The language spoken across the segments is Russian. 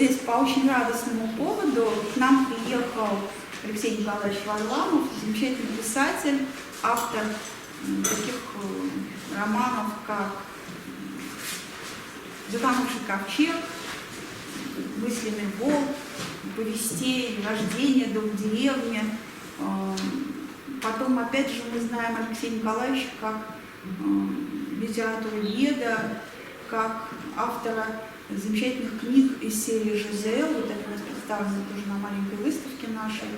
здесь по очень радостному поводу. К нам приехал Алексей Николаевич Варламов, замечательный писатель, автор таких романов, как «Затонувший ковчег», «Мысленный волк», повестей «Рождение», «Дом в деревне». Потом, опять же, мы знаем Алексея Николаевича как литературоведа, как автора замечательных книг из серии «Жизель». Вот это у нас представлено тоже на маленькой выставке нашей.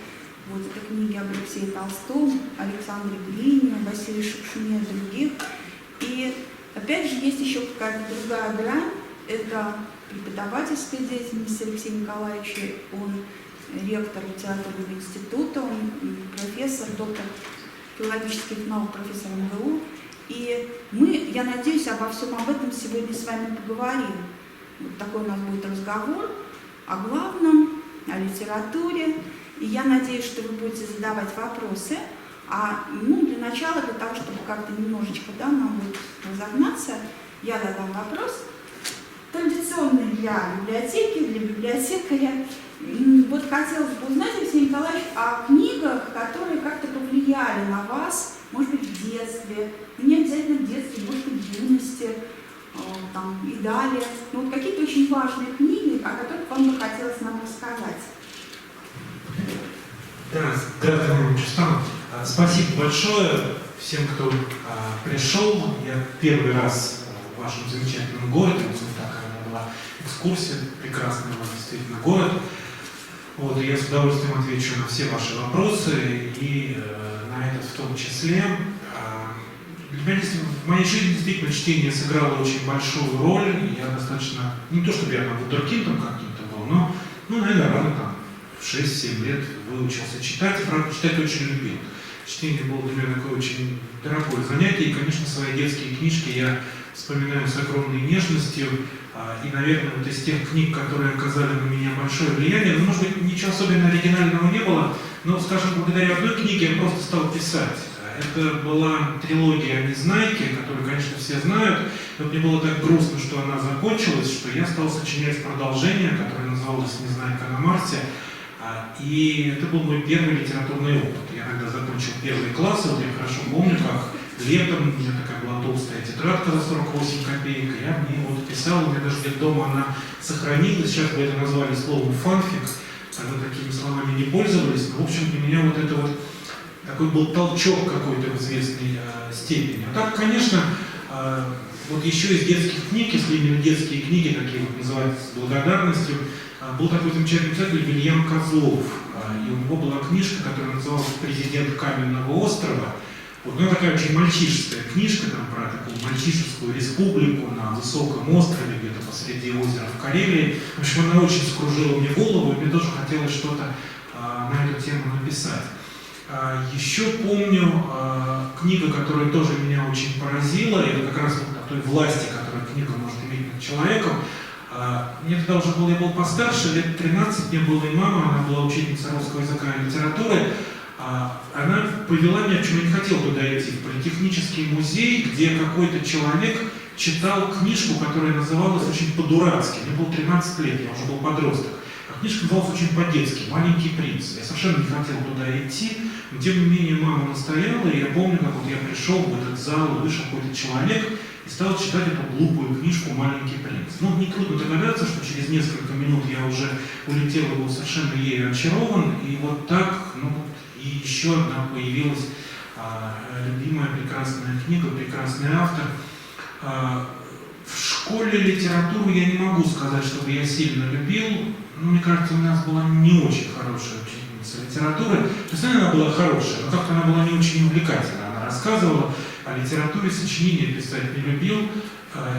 Вот это книги об Алексее Толстом, Александре Глине, Василии Шукшине и других. И опять же есть еще какая-то другая грань. Это преподавательская деятельность Алексея Николаевича. Он ректор литературного института, он профессор, доктор филологических наук, профессор МГУ. И мы, я надеюсь, обо всем об этом сегодня с вами поговорим. Вот такой у нас будет разговор о главном, о литературе. И я надеюсь, что вы будете задавать вопросы. Для начала, для того, чтобы как-то немножечко нам будет разогнаться, я задам вопрос. Традиционный для библиотеки, для библиотекаря. Вот хотелось бы узнать, Алексей Николаевич, о книгах, которые как-то повлияли на вас, может быть, в детстве, не обязательно в детстве, может быть, в юности, и далее. Вот какие-то очень важные книги, о которых вам бы хотелось нам рассказать. Да, здравствуйте, Рустам. Спасибо большое всем, кто пришел. Я первый раз в вашем замечательном городе. Такая была экскурсия, прекрасный действительно город. Вот, и я с удовольствием отвечу на все ваши вопросы, и на этот в том числе. Для меня в моей жизни действительно чтение сыграло очень большую роль. Я достаточно, не то чтобы я вундеркиндом каким-то был, но, наверное, рано в 6-7 лет выучился читать, правда, читать очень любил. Чтение было для меня такое очень дорогое занятие, и, конечно, свои детские книжки я вспоминаю с огромной нежностью. И, наверное, вот из тех книг, которые оказали на меня большое влияние, может быть, ничего особенно оригинального не было, но, скажем, благодаря одной книге я просто стал писать. Это была трилогия о Незнайке, которую, конечно, все знают. Но мне было так грустно, что она закончилась, что я стал сочинять продолжение, которое называлось «Незнайка на Марсе». И это был мой первый литературный опыт. Я когда закончил первый класс, вот я хорошо помню, как летом у меня такая была толстая тетрадка за 48 копеек, и я в ней писал, у меня даже где-то дома она сохранилась. Сейчас бы это назвали словом фанфик, тогда такими словами не пользовались. Но, в общем, для меня вот это такой был толчок какой-то в известной степени. А так, конечно, вот еще из детских книг, если именно детские книги, такие называются с благодарностью, был такой замечательный писатель Вильям Козлов. И у него была книжка, которая называлась «Президент Каменного острова». Она такая очень мальчишеская книжка про такую мальчишескую республику на высоком острове, где-то посреди озера в Карелии. В общем, она очень скружила мне голову, и мне тоже хотелось что-то на эту тему написать. Еще помню книгу, которая тоже меня очень поразила, это как раз о той власти, которую книга может иметь над человеком. Мне тогда уже я был постарше, лет 13, мне была и мама, она была учительница русского языка и литературы. Она повела меня, почему я не хотел туда идти, в политехнический музей, где какой-то человек читал книжку, которая называлась очень по-дурацки. Мне было 13 лет, я уже был подросток. А книжка называлась очень по-детски «Маленький принц». Я совершенно не хотел туда идти, но тем не менее мама настояла, и я помню, как я пришел в этот зал, вышел какой-то человек и стал читать эту глупую книжку «Маленький принц». Нетрудно догадаться, что через несколько минут я уже улетел и был совершенно ею очарован, и вот так, и еще одна появилась любимая прекрасная книга, прекрасный автор. В школе литературу я не могу сказать, чтобы я сильно любил. Мне кажется, у нас была не очень хорошая учительница литературы. То есть она была хорошая, но как-то она была не очень увлекательна. Она рассказывала о литературе, сочинения писать не любил,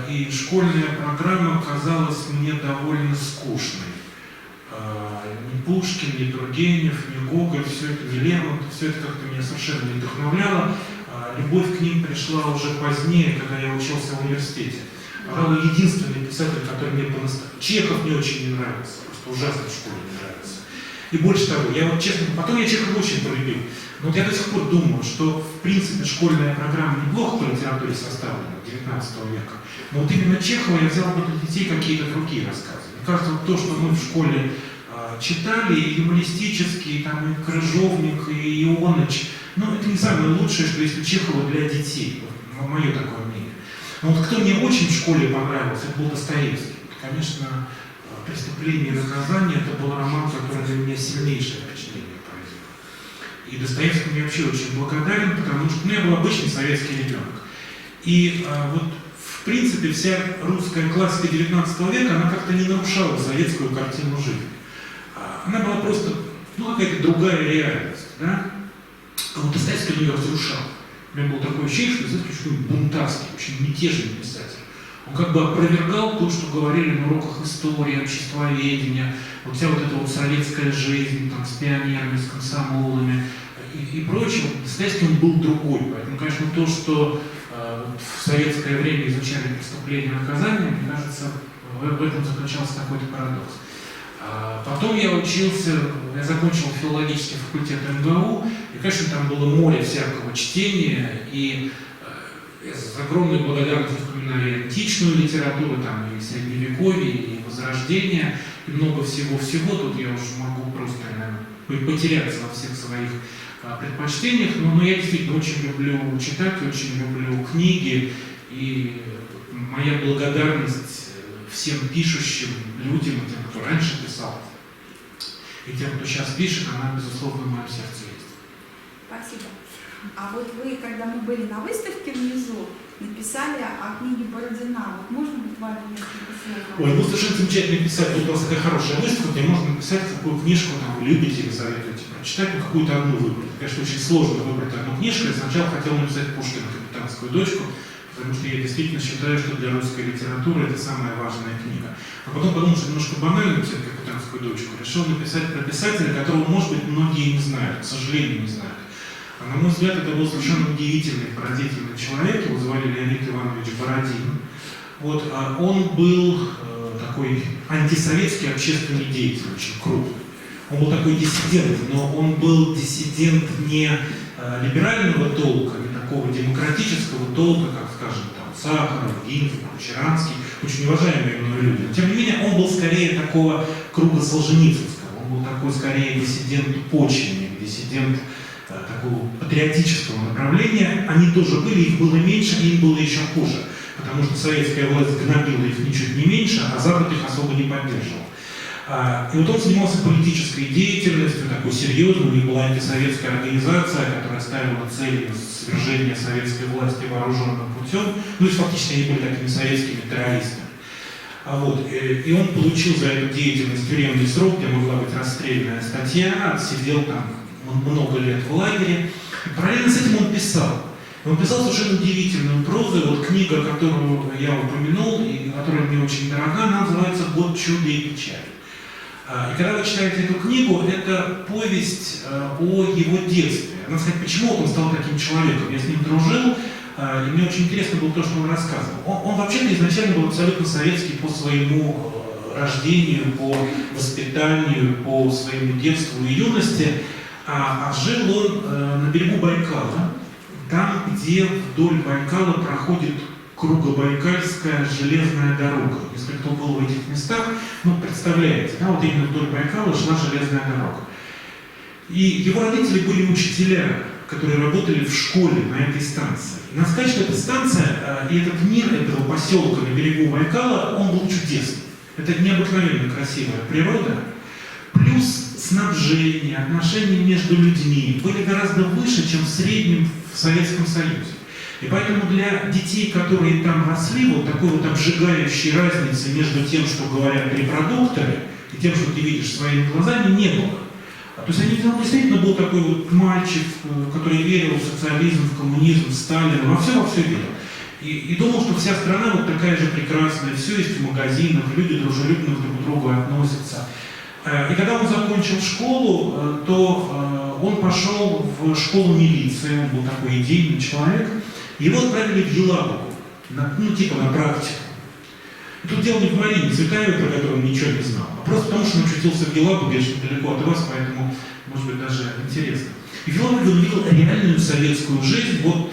и школьная программа казалась мне довольно скучной. Ни Пушкин, ни Тургенев, ни Гоголь, все это, ни Лермонтов, все это как-то меня совершенно не вдохновляло. Любовь к ним пришла уже позднее, когда я учился в университете. Пожалуй, единственный писатель, который мне по-настоящему... Чехов мне очень не нравится, просто ужасно в школе не нравится. И больше того, я вот честно, потом я Чехова очень полюбил. Но вот я до сих пор думаю, что в принципе школьная программа неплохо по литературе составлена 19 века. Но вот именно Чехова я взял бы для детей какие-то другие рассказы. Мне кажется, вот то, что мы в школе читали, и юмористические, там, и Крыжовник, и Ионыч, ну, это не самое лучшее, что есть у Чехова для детей. Вот, мое такое мнение. Но вот кто мне очень в школе понравился, это был Достоевский. Конечно, «Преступление и наказание» — это был роман, который на меня сильнейшее впечатление произвел. И Достоевскому я вообще очень благодарен, потому что я был обычный советский ребенок. И вот в принципе вся русская классика 19 века, она как-то не нарушала советскую картину жизни. Она была просто, ну, какая-то другая реальность, да? А вот Достоевский ее разрушал. У меня было такое ощущение, что Достоевский очень бунтарский, очень мятежный писатель. Он как бы опровергал то, что говорили на уроках истории, обществоведения, вот вся вот эта вот советская жизнь, там, с пионерами, с комсомолами и прочее. Достоевский он был другой. Поэтому, конечно, то, что в советское время изучали преступления и наказания, мне кажется, в этом заключался какой-то парадокс. Потом я закончил филологический факультет МГУ, и, конечно, там было море всякого чтения, и с огромной благодарностью вспоминаю и античную литературу, там, и Средневековье, и Возрождение, и много всего-всего. Тут я уже могу просто, наверное, потеряться во всех своих предпочтениях, но я действительно очень люблю читать, очень люблю книги, и моя благодарность всем пишущим людям, и тем, кто раньше писал, и тем, кто сейчас пишет, она, безусловно, в моем сердце есть. Спасибо. А вот вы, когда мы были на выставке внизу, написали о книге Бородина. Вот можно буквально несколько слов? Ой, ну совершенно замечательно писать. Тут у вас такая хорошая выставка, где можно написать, какую книжку там, вы любите или советуете прочитать, ну, какую-то одну выбрать. Конечно, очень сложно выбрать одну книжку. Я сначала хотел написать Пушкина «Капитанскую дочку», потому что я действительно считаю, что для русской литературы это самая важная книга. А потом подумал, что немножко банально написать «Капитанскую дочку». Решил написать про писателя, которого, может быть, многие не знают, к сожалению, не знают. А на мой взгляд, это был совершенно удивительный, поразительный человек, его звали Леонид Иванович Бородин. Вот, он был такой антисоветский общественный деятель, очень крупный. Он был такой диссидент, но он был диссидент не либерального толка, не такого демократического толка, как, скажем, там, Сахаров, Гинзбург, Шаранский, очень уважаемые мной люди. Но, тем не менее, он был скорее такого круга Солженицынского, он был такой скорее диссидент почвенник, диссидент такого патриотического направления. Они тоже были, их было меньше, и им было еще хуже, потому что советская власть гнобила их ничуть не меньше, а Запад их особо не поддерживал. И вот он занимался политической деятельностью, такой серьезной, у них была антисоветская организация, которая ставила целью свержения советской власти вооруженным путем, ну и фактически они были такими советскими террористами. Вот. И он получил за эту деятельность тюремный срок, где могла быть расстрельная статья, сидел там много лет в лагере. И параллельно с этим он писал. Он писал совершенно удивительную прозу. Вот книга, которую я упомянул, и которая мне очень дорога, она называется «Год чуда и печали». И когда вы читаете эту книгу, это повесть о его детстве. Надо сказать, почему он стал таким человеком. Я с ним дружил, и мне очень интересно было то, что он рассказывал. Он вообще-то изначально был абсолютно советский по своему рождению, по воспитанию, по своему детству и юности. А жил он на берегу Байкала, там, где вдоль Байкала проходит Кругобайкальская железная дорога. Если кто был в этих местах, ну, представляете, да, вот именно вдоль Байкала шла железная дорога. И его родители были учителя, которые работали в школе на этой станции. И надо сказать, что эта станция и этот мир этого поселка на берегу Байкала, он был чудесный. Это необыкновенно красивая природа, плюс снабжение, отношения между людьми были гораздо выше, чем в среднем в Советском Союзе. И поэтому для детей, которые там росли, вот такой вот обжигающей разницы между тем, что говорят репродукторы, и тем, что ты видишь своими глазами, не было. То есть он действительно был такой вот мальчик, который верил в социализм, в коммунизм, в Сталина, во все верил. И думал, что вся страна вот такая же прекрасная, все есть в магазинах, люди дружелюбно друг к другу относятся. И когда он закончил школу, то он пошел в школу милиции, он был такой идейный человек. Его отправили в Елабугу, ну типа на практику. И тут дело не в Марине Цветаевой, про которую он ничего не знал, а просто потому, что он очутился в Елабуге, очень далеко от вас, поэтому, может быть, даже интересно. И в Елабуге он видел реальную советскую жизнь вот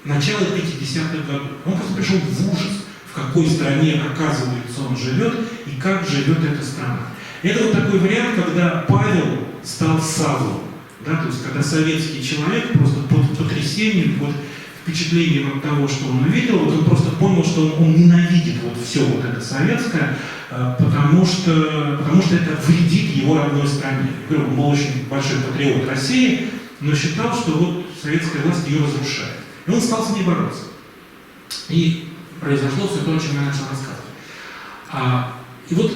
начала 50-х годов. Он просто пришел в ужас, в какой стране, оказывается, он живет и как живет эта страна. И это вот такой вариант, когда Павел стал Савлом. Да, то есть, когда советский человек просто под потрясением, под впечатлением от того, что он увидел, вот он просто понял, что он ненавидит вот все вот это советское, потому что это вредит его родной стране. Он был очень большой патриот России, но считал, что вот советская власть ее разрушает. И он стал с ней бороться. И произошло все то, о чем я начал рассказывать. И вот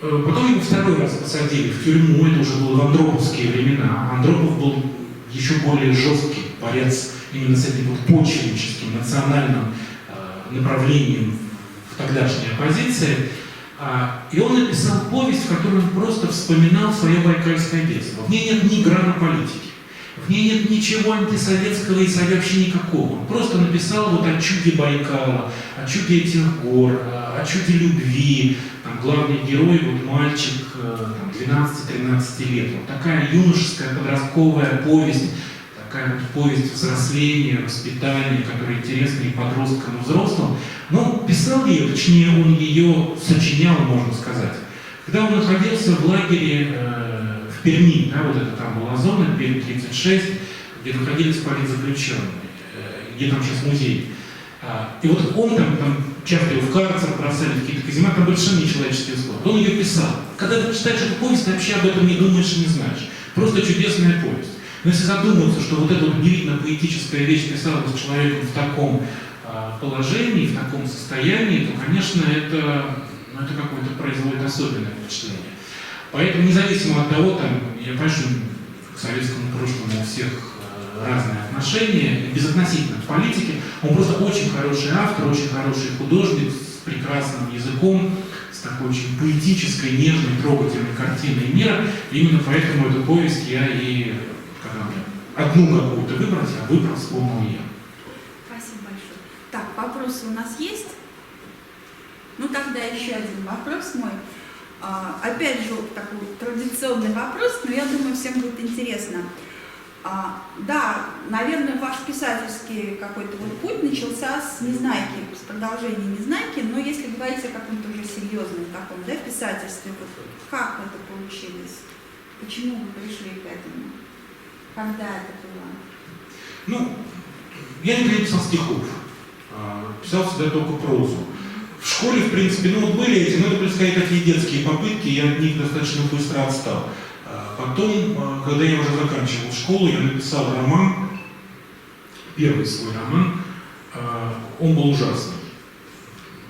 потом его второй раз посадили в тюрьму, это уже было в андроповские времена. Андропов был еще более жесткий борец именно с этим вот почвенническим, национальным направлением в тогдашней оппозиции. И он написал повесть, в которой он просто вспоминал свое байкальское детство. В ней нет ни грана политики, в ней нет ничего антисоветского и вообще никакого. Он просто написал вот о чуде Байкала, о чуде этих гор, о чуде любви. Там главный герой, вот мальчик 12-13 лет. Вот такая юношеская, подростковая повесть, такая вот повесть взросления, воспитания, которая интересна и подросткам, и взрослым. Но писал ее, точнее, он ее сочинял, можно сказать. Когда он находился в лагере в Перми, да, вот это там была зона, Пермь 36, где находились политзаключенные, где там сейчас музей. И вот он там часто его в карцер бросали, в какие-то казематы, там совершенно нечеловеческие условия. Он ее писал. Когда ты читаешь эту повесть, ты вообще об этом не думаешь и не знаешь. Просто чудесная повесть. Но если задуматься, что вот эта вот удивительно поэтическая вещь писалась человеком в таком положении, в таком состоянии, то, конечно, это какое-то производит особенное впечатление. Поэтому, независимо от того, я понимаю, что к советскому прошлому у всех разные отношения, безотносительно к политике, он просто очень хороший автор, очень хороший художник, с прекрасным языком, с такой очень поэтической, нежной, трогательной картиной мира. И именно поэтому эту повесть я и одну какую-то выбрать, а выбрал, вспомнил я. Спасибо большое. Так, вопросы у нас есть? Ну тогда еще один вопрос мой. Опять же, такой традиционный вопрос, но я думаю, всем будет интересно. Да, наверное, ваш писательский какой-то вот путь начался с «Незнайки», с продолжения «Незнайки», но если говорить о каком-то уже серьезном таком, да, писательстве, вот как это получилось? Почему вы пришли к этому? Когда это было? Ну, я не писал стихов, писал всегда только прозу. В школе, в принципе, ну вот были эти, но это были скорее такие детские попытки, я от них достаточно быстро отстал. Потом, когда я уже заканчивал школу, я написал роман, первый свой роман, он был ужасный.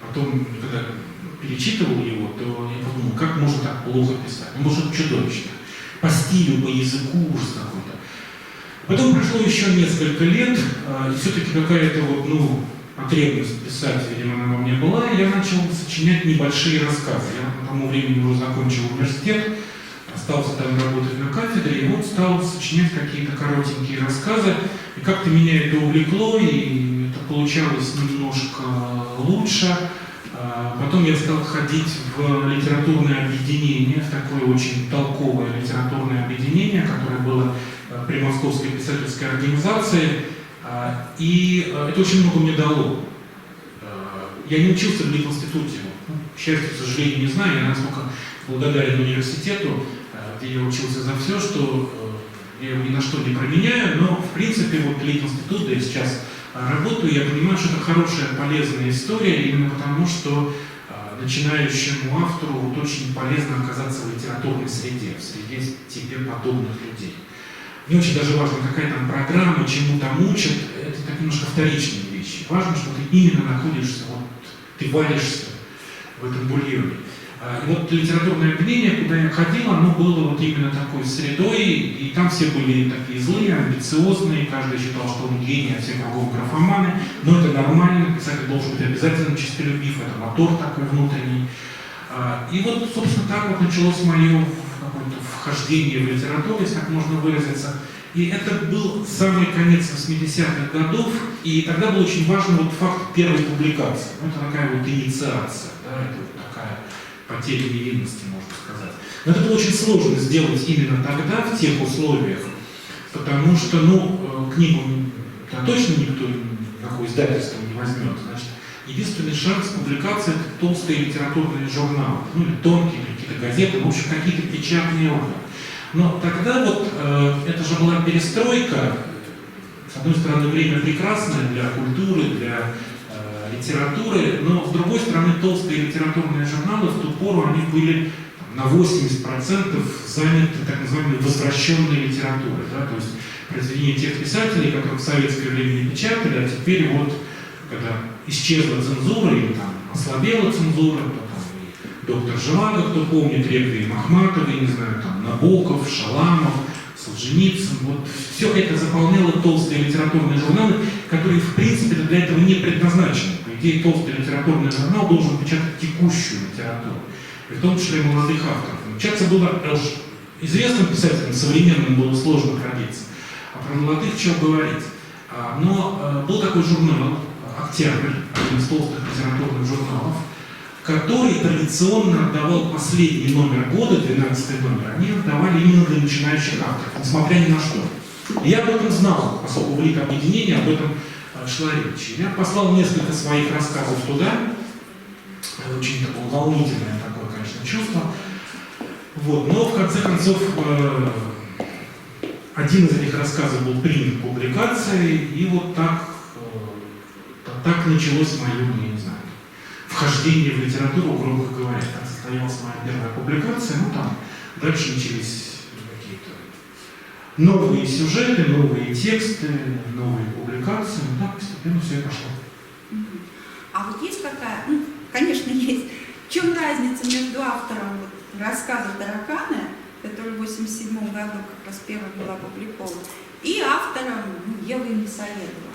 Потом, когда перечитывал его, то я подумал, как можно так плохо писать? Он был что-то чудовищное. По стилю, по языку, ужас какой-то. Потом прошло еще несколько лет, и все-таки какая-то вот, потребность писать, видимо, она во мне была, и я начал сочинять небольшие рассказы. Я к тому времени уже закончил университет, остался там работать на кафедре, и вот стал сочинять какие-то коротенькие рассказы, и как-то меня это увлекло, и это получалось немножко лучше. Потом я стал ходить в литературное объединение, в такое очень толковое литературное объединение, которое было при Московской писательской организации, и это очень много мне дало. Я не учился в Литинституте, к счастью, к сожалению, не знаю, я настолько благодарен университету, где я учился за все, что я его ни на что не променяю, но в принципе вот Литинститут, да и сейчас работаю, я понимаю, что это хорошая, полезная история, именно потому что начинающему автору вот очень полезно оказаться в литературной среде, в среде тебе подобных людей. Не очень даже важно, какая там программа, чему там учат, это так немножко вторичные вещи. Важно, что ты именно находишься, вот, ты варишься в этом бульоне. И вот литературное объединение, куда я ходил, оно было вот именно такой средой, и там все были такие злые, амбициозные, каждый считал, что он гений, а все кругом графоманы, но это нормально, писатель должен быть обязательно честолюбив, это мотор такой внутренний. И вот, собственно, так вот началось мое какое-то вхождение в литературу, если так можно выразиться. И это был самый конец 80-х годов, и тогда был очень важный вот факт первой публикации. Это такая вот инициация. да, это вот такая потеря невинности, можно сказать. Но это было очень сложно сделать именно тогда, в тех условиях, потому что, ну, книгу точно никто, никакое издательство не возьмет, значит, единственный шанс публикации — это толстые литературные журналы, ну, или тонкие, или какие-то газеты, в общем, какие-то печатные органы. Но тогда вот это же была перестройка, с одной стороны, время прекрасное для культуры, для литературы, но с другой стороны, толстые литературные журналы в ту пору они были на 80% заняты так называемой возвращенной литературой, да, то есть произведения тех писателей, которых в советское время не печатали, а теперь вот, когда исчезла цензура или там ослабела цензура, то там и доктор Живаго, кто помнит, Реквием Ахматовой, не знаю, там Набоков, Шаламов, Солженицын, вот все это заполняло толстые литературные журналы, которые в принципе для этого не предназначены. По идее, толстый литературный журнал должен печатать текущую литературу, в том числе молодых авторов. Печататься было известным писателям, современным было сложно пробиться, а про молодых чего говорить. Но был такой журнал «Октябрь», один из толстых литературных журналов, который традиционно отдавал последний номер года, 12-й номер, они отдавали именно для начинающих авторов, несмотря ни на что. И я об этом знал, поскольку в лик объединения об этом шла речь. Я послал несколько своих рассказов туда, очень такое волнительное такое, конечно, чувство. Вот. Но в конце концов один из этих рассказов был принят к публикации, и вот так началось мое, я не знаю, вхождение в литературу, грубо говоря. Так состоялась моя первая публикация, ну там дальше начались какие-то новые сюжеты, новые тексты, новые публикации, ну так постепенно все и пошло. А вот есть какая, ну, конечно, есть. В чем разница между автором рассказа «Тараканы», который в 1987 году как раз первый был опубликован, и автором Евы Мясоедова?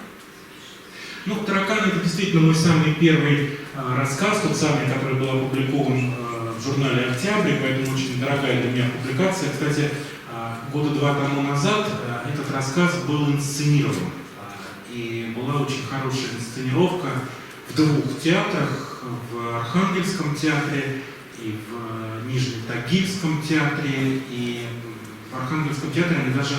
Ну, «Тараканы» — это действительно мой самый первый рассказ, тот самый, который был опубликован в журнале «Октябрь», поэтому очень дорогая для меня публикация. Кстати, года 2 тому назад этот рассказ был инсценирован. И была очень хорошая инсценировка в 2 театрах, в Архангельском театре и в Нижнетагильском театре. И в Архангельском театре они даже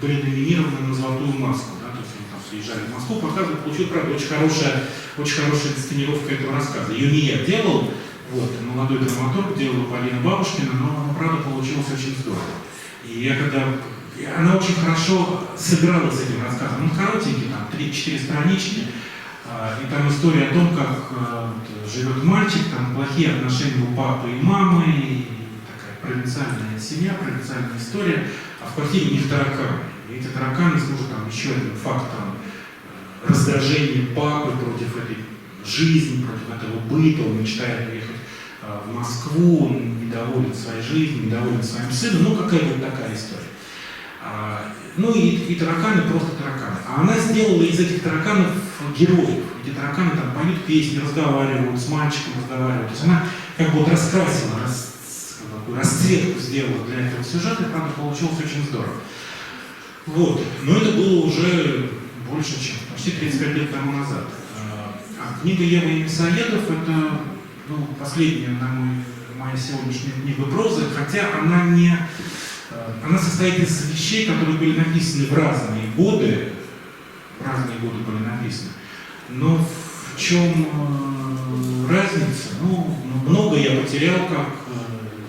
были номинированы на «Золотую маску». Да, то есть они там приезжали в Москву, показывали, получил, правда, очень хорошая инсценировка этого рассказа. Ее не я делал, вот, молодой драматург делала Полина Бабушкина, но правда получилось очень здорово. И я когда... Она очень хорошо сыграла с этим рассказом. Он коротенький, там 3-4 странички. И там история о том, как живет мальчик, там плохие отношения у папы и мамы, и такая провинциальная семья, провинциальная история. А в квартире у них тараканы. И эти тараканы служат там еще одним фактором раздражения папы против этой жизни, против этого быта. Он мечтает уехать в Москву, он недоволен своей жизнью, недоволен своим сыном. Ну, какая-то такая история. Ну и тараканы просто тараканы. А она сделала из этих тараканов героев. Эти тараканы там поют песни, разговаривают, с мальчиком разговаривают. То есть она как бы вот раскрасила, расцветку сделала для этого сюжета, и правда получилось очень здорово. Вот. Но это было уже больше, чем почти 35 лет тому назад. А книга Евы Мясоедов — это последняя моя сегодняшняя книга прозы, хотя она состоит из вещей, которые были написаны в разные годы были написаны. Но в чем разница? Ну, много я потерял, как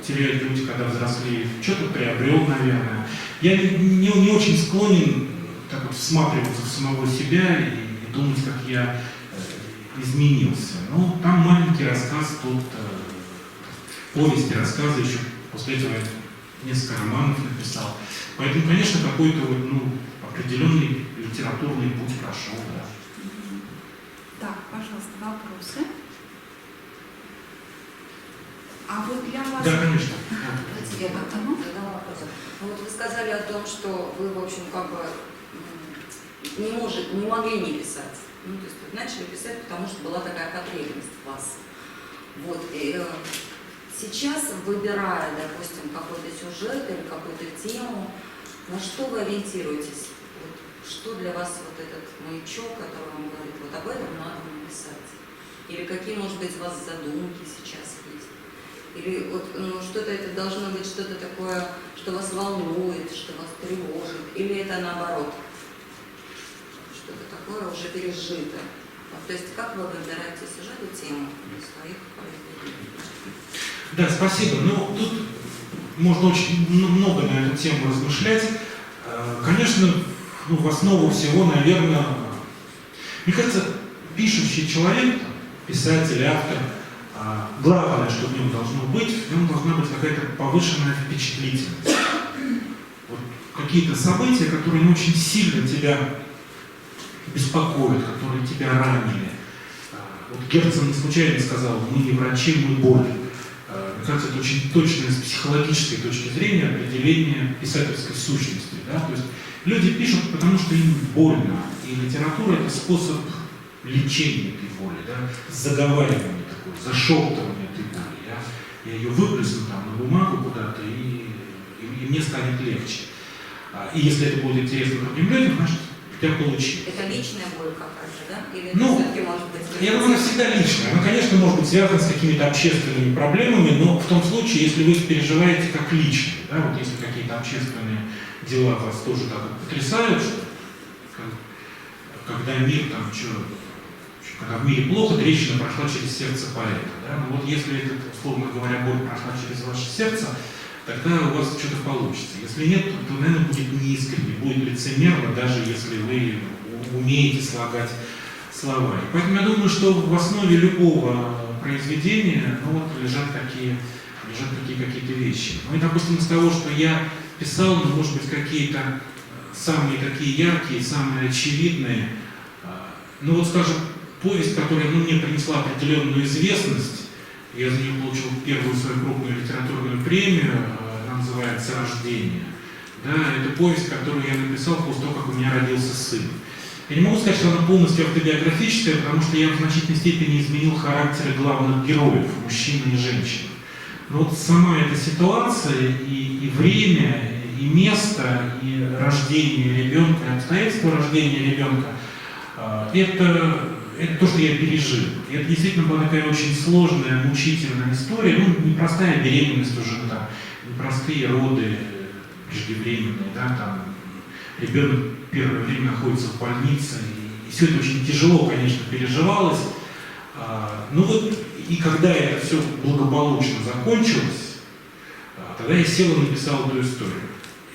теряют люди, когда взрослеют. Что-то приобрел, наверное. Я не очень склонен так вот всматриваться в самого себя и думать, как я изменился. Ну, там маленький рассказ, тут повести, рассказы, еще после этого я несколько романов написал. Поэтому, конечно, какой-то определенный литературный путь прошел. Да. Так, пожалуйста, вопросы. А вот для вас... Да, конечно. Я задала вопрос. Вот вы сказали о том, что вы, в общем, как бы не могли не писать. Ну, то есть вы начали писать, потому что была такая потребность в вас. Вот. И сейчас, выбирая, допустим, какой-то сюжет или какую-то тему, на что вы ориентируетесь? Вот, что для вас вот этот маячок, который вам говорит, вот об этом надо написать? Или какие, может быть, у вас задумки сейчас есть? Или вот, что-то это должно быть что-то такое, что вас волнует, что вас тревожит? Или это наоборот? Что-то такое уже пережито? Вот, то есть как вы выбираете сюжет и тему для своих произведений? Да, спасибо. Ну, тут можно очень много на эту тему размышлять. Конечно, в основу всего, наверное, мне кажется, пишущий человек, писатель, автор, главное, что в нем должно быть, в нем должна быть какая-то повышенная впечатлительность. Вот какие-то события, которые не очень сильно тебя беспокоят, которые тебя ранили. Вот Герцен не случайно сказал: мы не врачи, мы боль. Мне кажется, это очень точное с психологической точки зрения определение писательской сущности. Да? То есть люди пишут, потому что им больно, и литература — это способ лечения этой боли, да? Заговаривание такое, зашептывание этой боли. Я ее выплесну там на бумагу куда-то, и мне станет легче. И если это будет интересно другим людям, значит, у тебя получилось. Это личная боль какая-то, да? Или Ну, это все-таки может быть... Я думаю, она всегда личная. Она, конечно, может быть связана с какими-то общественными проблемами, но в том случае, если вы их переживаете как личные, да, вот если какие-то общественные дела вас тоже так вот потрясают, что когда мир там, когда в мире плохо, трещина прошла через сердце поэта. Да? Ну вот если эта, условно говоря, боль прошла через ваше сердце, тогда у вас что-то получится. Если нет, то, наверное, будет неискренне, будет лицемерно, даже если вы умеете слагать слова. И поэтому я думаю, что в основе любого произведения лежат такие какие-то вещи. Ну и, допустим, из того, что я писал, может быть, какие-то самые такие яркие, самые очевидные, скажем, повесть, которая мне принесла определенную известность. Я за нее получил первую свою крупную литературную премию, она называется «Рождение». Да, это повесть, которую я написал после того, как у меня родился сын. Я не могу сказать, что она полностью автобиографическая, потому что я в значительной степени изменил характеры главных героев, мужчины и женщины. Но вот сама эта ситуация и время, и место, и рождение ребенка, и обстоятельства рождения ребенка, это то, что я пережил. И это действительно была такая очень сложная, мучительная история. Непростая беременность уже, да, непростые роды преждевременные, да, там ребенок первое время находится в больнице, и все это очень тяжело, конечно, переживалось. И когда это все благополучно закончилось, тогда я сел и написал эту историю.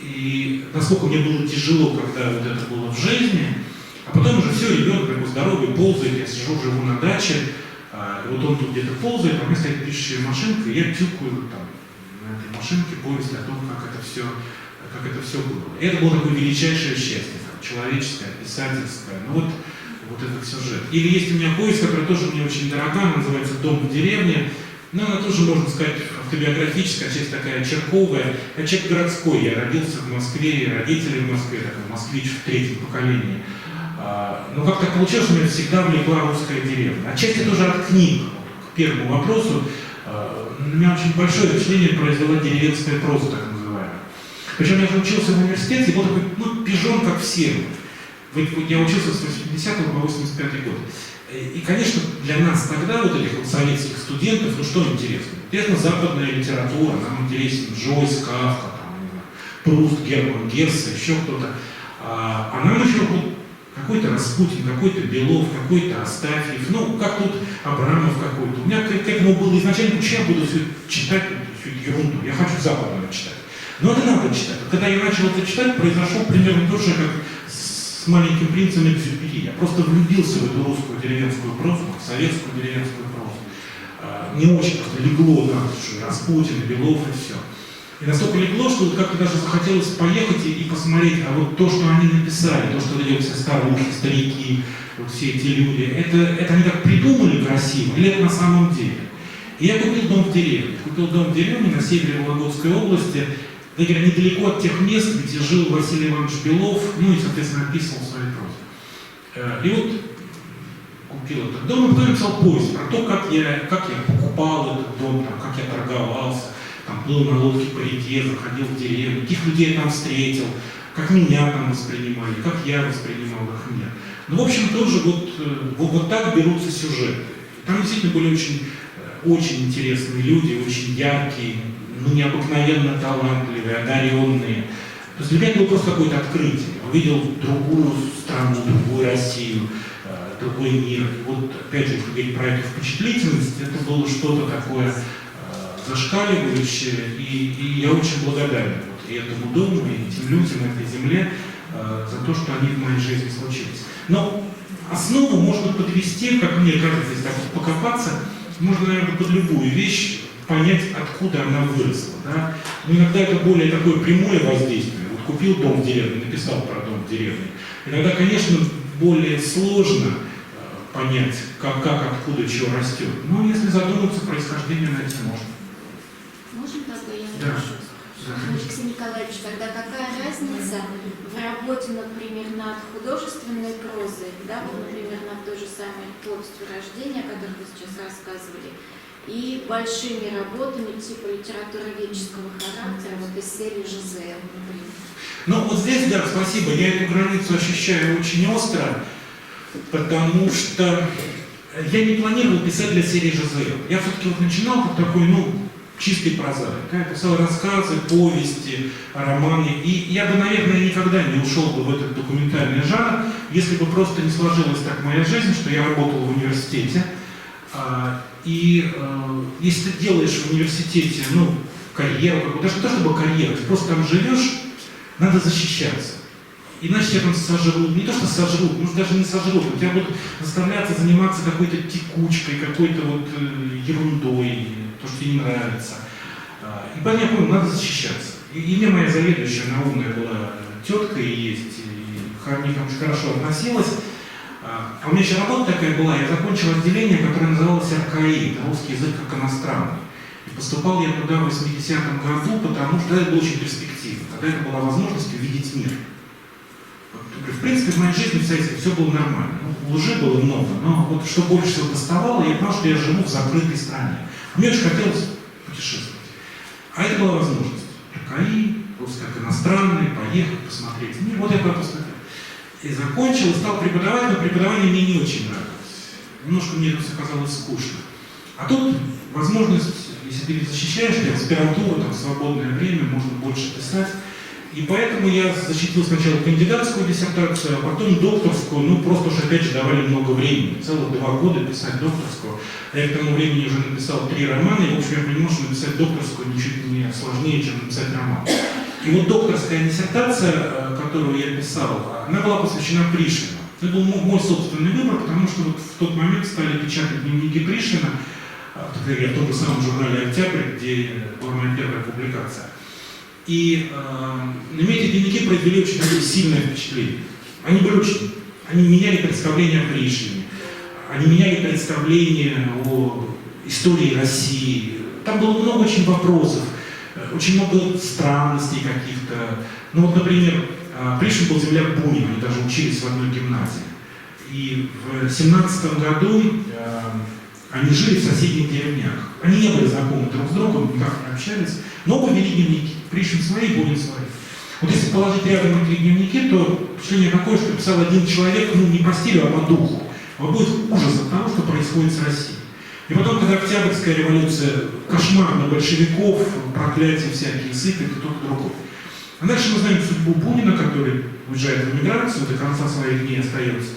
И насколько мне было тяжело, когда вот это было в жизни, а потом уже все, ребенок такой здоровый, ползает, я сижу, живу на даче, и вот он тут где-то ползает, а у меня стоит пишущая машинка, и я тюкаю там на этой машинке повесть о том, как это все было. И это было такое величайшее счастье, человеческое, писательское, вот этот сюжет. Или есть у меня повесть, которая тоже мне очень дорога, она называется «Дом в деревне». Она тоже, можно сказать, автобиографическая, часть такая черковая. Я человек городской, я родился в Москве, родители в Москве, такой москвич в третьем поколении. Но как так получилось, что меня всегда влекла русская деревня. Отчасти тоже от книг. К первому вопросу. На меня очень большое впечатление произвела деревенская проза, так называемая. Причем я же учился в университете, и был такой, пижон, как все. Я учился с 80 по 85 год. И, конечно, для нас тогда, вот этих вот советских студентов, что интересно? Интересно западная литература, нам интересен Джойс, Кафка, Пруст, Герман Гессе, еще кто-то. А нам еще какой-то Распутин, какой-то Белов, какой-то Астафьев, как тут Абрамов какой-то. У меня к этому было изначально, что я буду все читать, всю эту ерунду, я хочу западную читать. Но это надо читать. Когда я начал это читать, произошло примерно то же, как с «Маленьким принцем» Экзюпери. Я просто влюбился в эту русскую деревенскую прозу, в советскую деревенскую прозу. Не очень просто легло на Распутин, Белов и все. И настолько легло, что как-то даже захотелось поехать и посмотреть, а вот то, что они написали, то, что эти все старухи, старики, вот все эти люди, это они так придумали красиво, или это на самом деле? И я купил дом в деревне. Купил дом в деревне на севере Вологодской области, недалеко от тех мест, где жил Василий Иванович Белов, и, соответственно, описывал свою прозу. И вот купил этот дом, и потом написал повесть про то, как я покупал этот дом, как я торговался, плыл на лодке по реке, заходил в деревню, каких людей я там встретил, как меня там воспринимали, как я воспринимал их мир. В общем, тоже вот так берутся сюжеты. Там действительно были очень интересные люди, очень яркие, необыкновенно талантливые, одаренные. То есть для меня это было просто какое-то открытие. Я увидел другую страну, другую Россию, другой мир. И вот опять же, если говорить про эту впечатлительность, это было что-то такое зашкаливающее, и я очень благодарен и этому дому, и этим людям, этой земле за то, что они в моей жизни случились. Но основу можно подвести, как мне кажется, если так вот покопаться, можно, наверное, под любую вещь понять, откуда она выросла. Да? Но иногда это более такое прямое воздействие. Вот купил дом в деревне, написал про дом в деревне. Иногда, конечно, более сложно понять, как откуда чего растет. Но если задуматься, происхождение найти можно. Можно тогда я Да. напишу? Алексей Николаевич, тогда какая разница в работе, например, над художественной прозой, да, вот, например, над той же самой повестью рождения, о которой вы сейчас рассказывали, и большими работами типа литературоведческого характера, вот из серии Жизель, например? Ну вот здесь, да, спасибо, я эту границу ощущаю очень остро, потому что я не планировал писать для серии Жизель. Я все-таки вот начинал как такой, чистый прозаик. Я писал рассказы, повести, романы. И я бы, наверное, никогда не ушел бы в этот документальный жанр, если бы просто не сложилась так моя жизнь, что я работал в университете. И если ты делаешь в университете, карьеру, даже не то чтобы карьеру, ты просто там живешь, надо защищаться. Иначе тебя там сожрут, не то что сожрут, может даже не сожрут, у тебя будут заставляться заниматься какой-то текучкой, какой-то вот ерундой, то, что тебе не нравится. И поэтому я понял, надо защищаться. И мне моя заведующая, она умная была тетка и есть, и ко мне там очень хорошо относилась. А у меня еще работа такая была, я закончил отделение, которое называлось РКИ, это русский язык как иностранный. И поступал я туда в 80-м году, потому что это было очень перспективно. Тогда это была возможность увидеть мир. В принципе, в моей жизни в Советской все было нормально. Лжи было много, но вот что больше всего доставало, я понял, что я живу в закрытой стране. Мне очень хотелось путешествовать. А это была возможность. РКИ, просто как иностранный, поехать, посмотреть мир. Вот я туда посмотрел. И закончил, и стал преподавать, но преподавание мне не очень нравилось. Немножко мне это все казалось скучно. А тут возможность, если ты защищаешься, аспирантура, там, свободное время, можно больше писать. И поэтому я защитил сначала кандидатскую диссертацию, а потом докторскую, просто уж опять же давали много времени, целых 2 года писать докторскую. Я к тому времени уже написал 3 романа, и в общем я понимал, что написать докторскую ничуть не сложнее, чем написать роман. И вот докторская диссертация, которую я писал, она была посвящена Пришвину. Это был мой собственный выбор, потому что вот в тот момент стали печатать дневники Пришвина, я в том же самом журнале «Октябрь», где была моя первая публикация. И на меня эти дневники произвели очень сильное впечатление. Они меняли представление о Пришвине, они меняли представление о истории России. Там было много очень вопросов, очень много странностей каких-то. Например, Пришвин был земляк Бунина, они даже учились в одной гимназии. И в 17 году они жили в соседних деревнях. Они не были знакомы друг с другом, никак не общались, но оба вели дневники. Пришвин свои, Бунин свои. Вот если положить рядом эти дневники, то впечатление такое, что писал один человек, не по стилю, а по духу. Будет ужас от того, что происходит с Россией. И потом, когда Октябрьская революция, кошмар на большевиков, проклятия всякие сыпят и тот другой. А дальше мы знаем судьбу Бунина, который уезжает в эмиграцию, до конца своих дней остается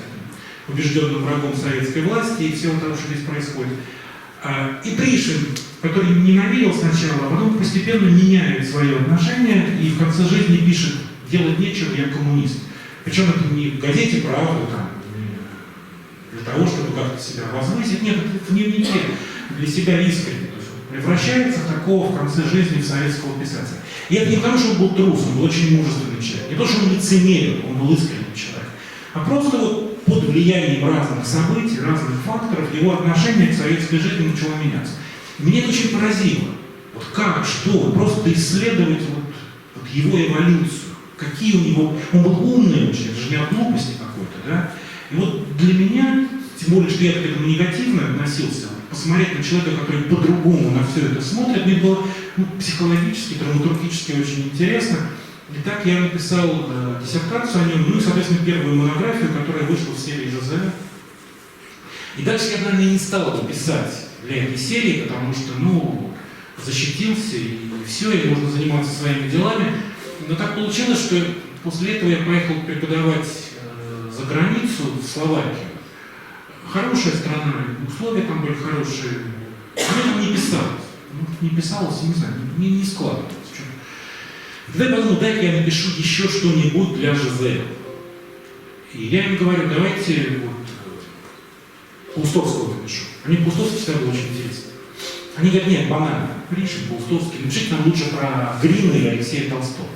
убежденным врагом советской власти и всего того, что здесь происходит. И Пришвин, который ненавидел сначала, а потом постепенно меняет свое отношение и в конце жизни пишет: «Делать нечего, я коммунист». Причем это не в газете «Правда», не для того, чтобы как-то себя возвысить, нет, это в дневнике для себя искренне. То есть он превращается в такого в конце жизни в советского писателя. И это не потому, что он был трус, он был очень мужественный человек, не то, что он лицемерил, он был искренний человек, а просто вот под влиянием разных событий, разных факторов, его отношение к советской жизни начало меняться. И меня это очень поразило. Вот как, что, просто исследовать вот его эволюцию. Какие у него... Он был умный очень, это же не от глупости какой-то, да? И вот для меня, тем более, что я к этому негативно относился, посмотреть на человека, который по-другому на все это смотрит, мне было психологически, драматургически очень интересно. И так я написал диссертацию о нем, и, соответственно, первую монографию, которая вышла в серии «Жизель». И дальше я, наверное, не стал бы писать для этой серии, потому что, ну, защитился, и все, и можно заниматься своими делами. Но так получилось, что после этого я поехал преподавать за границу, в Словакию. Хорошая страна, условия там были хорошие. Мне там не писалось. Ну, не писалось, не знаю, не складывалось. Тогда я подумал, дай-ка я напишу еще что-нибудь для ЖЗЛ. И я им говорю, давайте вот Паустовского напишу. Они Паустовский всегда было очень интересно. Они говорят, нет, банально, Гришин, Паустовский, напишите нам лучше про Грина или Алексея Толстого.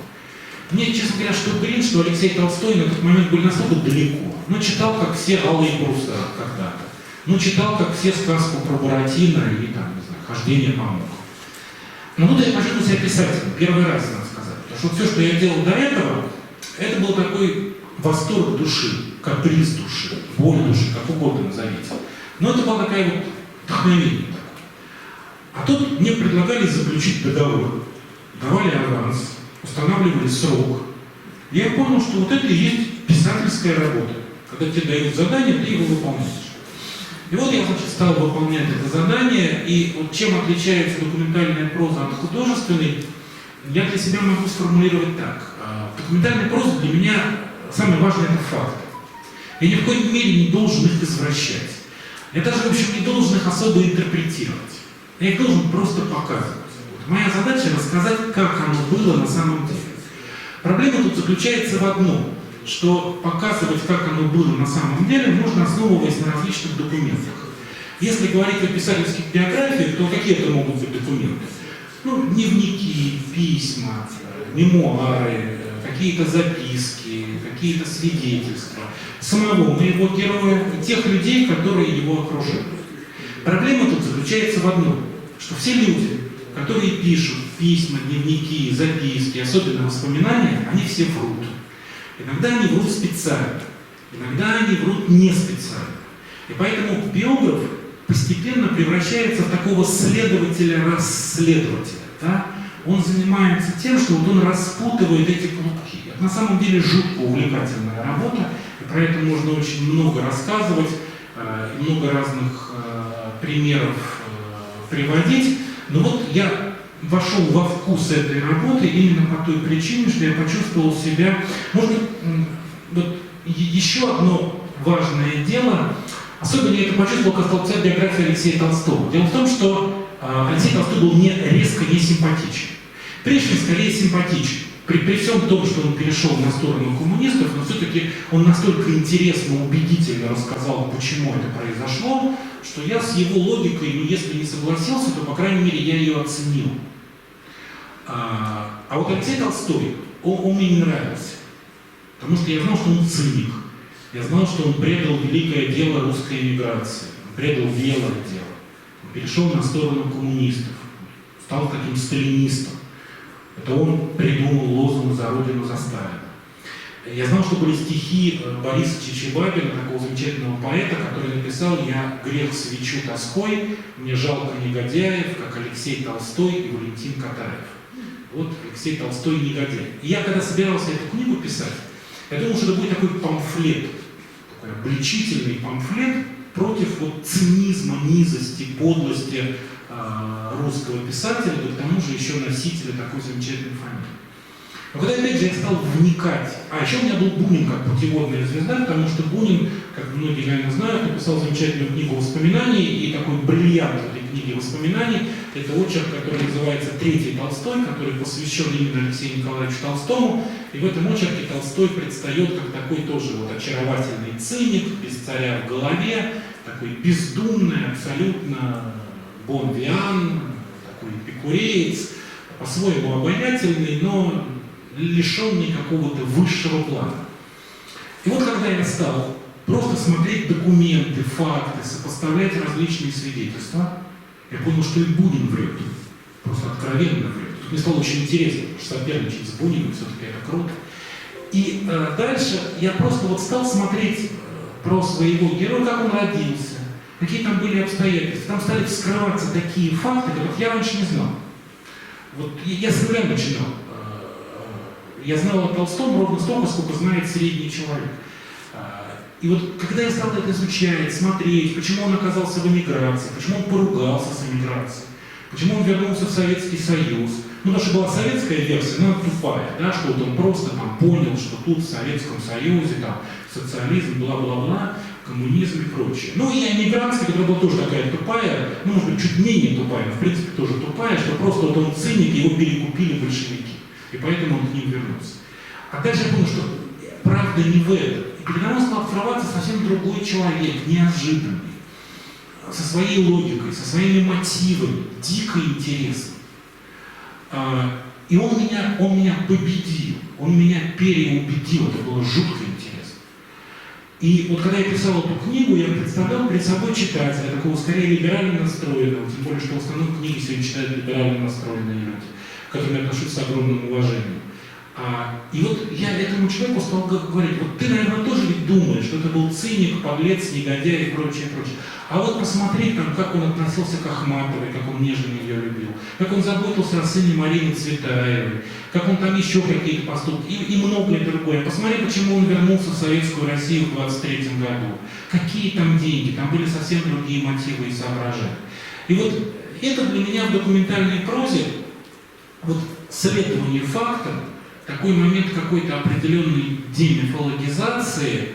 Мне, честно говоря, что Грин, что Алексей Толстой на тот момент были настолько далеко. Ну, читал, как все Алые паруса когда-то. Ну, читал, как все сказку про Буратино и, там, не знаю, Хождение по мукам. Но тут я почувствовал себя писателем, первый раз, надо сказать. Потому что все, что я делал до этого, это был такой восторг души, каприз души, боль души, как угодно назовите. Но это была такая вот вдохновение. А тут мне предлагали заключить договор. Давали аванс, устанавливали срок. И я понял, что вот это и есть писательская работа. Когда тебе дают задание, ты его выполняешь. И вот я, значит, стал выполнять это задание, и вот чем отличается документальная проза от художественной, я для себя могу сформулировать так. Документальная проза для меня самое важное — это факты. Я ни в коей мере не должен их извращать. Я даже, в общем, не должен их особо интерпретировать. Я их должен просто показывать. Моя задача — рассказать, как оно было на самом деле. Проблема тут заключается в одном, что показывать, как оно было на самом деле, можно, основываясь на различных документах. Если говорить о писательских биографиях, то какие это могут быть документы? Ну, дневники, письма, мемуары, какие-то записки, какие-то свидетельства самого моего героя и тех людей, которые его окружают. Проблема тут заключается в одном, что все люди, которые пишут письма, дневники, записки, особенно воспоминания, они все врут. Иногда они врут специально, иногда они врут не специально. И поэтому биограф постепенно превращается в такого следователя-расследователя. Да? Он занимается тем, что вот он распутывает эти клубки. Это на самом деле жутко увлекательная работа, и про это можно очень много рассказывать, много разных примеров приводить. Но вот я вошел во вкус этой работы именно по той причине, что я почувствовал себя... Может быть, вот еще одно важное дело, особенно я это почувствовал, когда стал писать биографию Алексея Толстого. Дело в том, что Алексей Толстой был мне резко не симпатичен. Пришвин скорее симпатичен. При всем том, что он перешел на сторону коммунистов, но все-таки он настолько интересно, убедительно рассказал, почему это произошло, что я с его логикой, ну, если не согласился, то, по крайней мере, я ее оценил. А вот Алексей Толстой, он мне не нравился. Потому что я знал, что он циник. Я знал, что он предал великое дело русской эмиграции. Он предал белое дело. Он перешел на сторону коммунистов. Стал таким сталинистом. Это он придумал лозунг «За Родину, за Сталина». Я знал, что были стихи Бориса Чичибабина, такого замечательного поэта, который написал: «Я грех свечу тоской, мне жалко негодяев, как Алексей Толстой и Валентин Катаев». Вот Алексей Толстой негодяй. И я, когда собирался эту книгу писать, я думал, что это будет такой памфлет, такой обличительный памфлет против вот цинизма, низости, подлости русского писателя, да к тому же еще носителя такой замечательной фамилии. Но когда опять же я стал вникать, а еще у меня был Бунин как путеводная звезда, потому что Бунин, как многие, наверное, знают, написал замечательную книгу воспоминаний, и такой бриллиант этой книги воспоминаний — это очерк, который называется «Третий Толстой», который посвящен именно Алексею Николаевичу Толстому, и в этом очерке Толстой предстает как такой тоже вот очаровательный циник, без царя в голове, такой бездумный, абсолютно бон-виан, такой эпикуреец, по-своему обаятельный, но лишенный какого-то высшего плана. И вот когда я стал просто смотреть документы, факты, сопоставлять различные свидетельства, я понял, что и Бунин врет, просто откровенно врет. Мне стало очень интересно, потому что соперничать с Буниным все-таки это круто. И дальше я просто вот стал смотреть про своего героя, как он родился, какие там были обстоятельства. Там стали вскрываться такие факты, которых я раньше не знал. Вот я с нуля начинал. Я знал о Толстом ровно столько, сколько знает средний человек. И вот когда я стал это изучать, смотреть, почему он оказался в эмиграции, почему он поругался с эмиграцией, почему он вернулся в Советский Союз. Ну, потому что была советская версия, но она тупая, да, что вот он просто там понял, что тут в Советском Союзе там социализм, бла-бла-бла, коммунизм и прочее. Ну и эмигрантская, которая была тоже такая тупая, ну, может быть, чуть менее тупая, но в принципе тоже тупая, что просто вот он циник, его перекупили большевики, и поэтому он к ним вернулся. А дальше я понял, что правда не в этом. И передо мной стал открываться совсем другой человек, неожиданный, со своей логикой, со своими мотивами, дико интересный. И он меня победил, он меня переубедил, это было жутко интересно. И вот когда я писал эту книгу, я представлял перед собой читателя, такого скорее либерально настроенного, тем более, что в основном книги сегодня читают либерально настроенные люди, к которым я отношусь с огромным уважением. И вот я этому человеку стал говорить, вот ты, наверное, тоже ведь думаешь, что это был циник, подлец, негодяй и прочее, прочее. А вот посмотри, там, как он относился к Ахматовой, как он нежно ее любил, как он заботился о сыне Марины Цветаевой, как он там еще какие-то поступки и многое другое. Посмотри, почему он вернулся в Советскую Россию в 23 году. Какие там деньги, там были совсем другие мотивы и соображения. И вот это для меня в документальной прозе, вот следование фактам, такой момент какой-то определенной демифологизации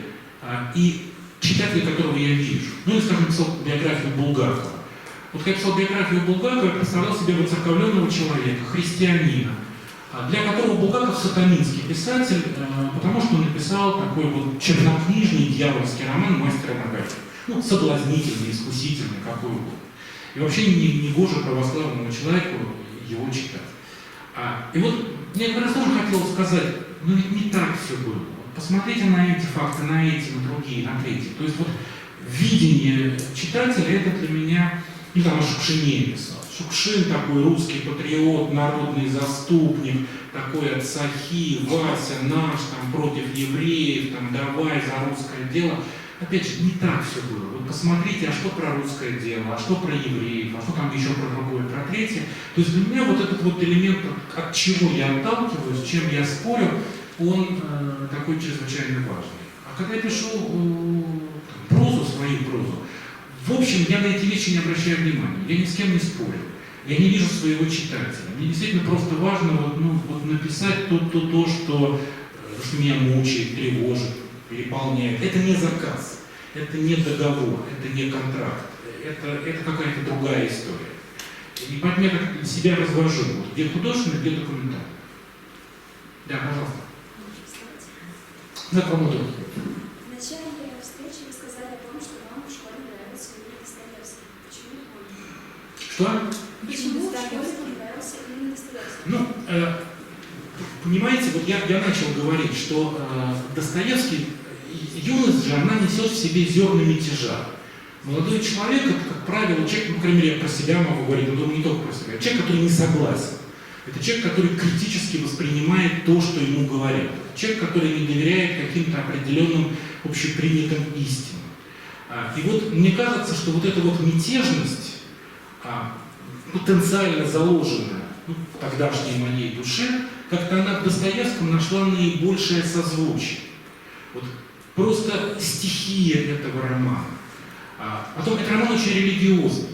и читателя, которого я вижу. Ну, или, скажем, писал биографию Булгакова. Вот когда я писал биографию Булгакова, я представлял себе воцерковленного человека, христианина, для которого Булгаков сатанинский писатель, потому что он написал такой вот чернокнижный дьявольский роман «Мастер и Маргарита». Ну, соблазнительный, искусительный, какой угодно. И вообще не гоже православному человеку его читать. И вот мне как раз тоже хотелось сказать, ну ведь не так все было. Посмотрите на эти факты, на эти, на другие, на третьи. То есть вот видение читателя это для меня, ну там о Шукшине писал. Шукшин такой русский патриот, народный заступник, такой от Сахи, Вася наш, там против евреев, там давай за русское дело. Опять же, не так все было. Вот посмотрите, а что про русское дело, а что про евреев, а что там еще про другое, про третье. То есть для меня вот этот вот элемент, от чего я отталкиваюсь, чем я спорю, он такой чрезвычайно важный. А когда я пишу прозу, свою прозу, в общем, я на эти вещи не обращаю внимания, я ни с кем не спорю. Я не вижу своего читателя. Мне действительно просто важно вот написать то, что меня мучает, тревожит, переполняет. Это не заказ, это не договор, это не контракт, это какая-то другая история. И поэтому я как себя развожу, вот, где художественно, где документально. Да, пожалуйста. На кому-то. В начале встречи вы сказали о том, что вам в школе нравился именно Достоевский. Почему он? Что? Почему в школе вам нравился именно Достоевский? Ну, понимаете, вот я начал говорить, что Достоевский, юность же, она несет в себе зерна мятежа. Молодой человек, это, как правило, человек, ну, по крайней мере, я про себя могу говорить, но думаю, не только про себя, человек, который не согласен. Это человек, который критически воспринимает то, что ему говорят. Человек, который не доверяет каким-то определенным общепринятым истинам. И вот мне кажется, что вот эта вот мятежность, потенциально заложенная в тогдашней моей душе, как-то она в Достоевском нашла наибольшее созвучие. Вот просто стихия этого романа. Потом, этот роман очень религиозный.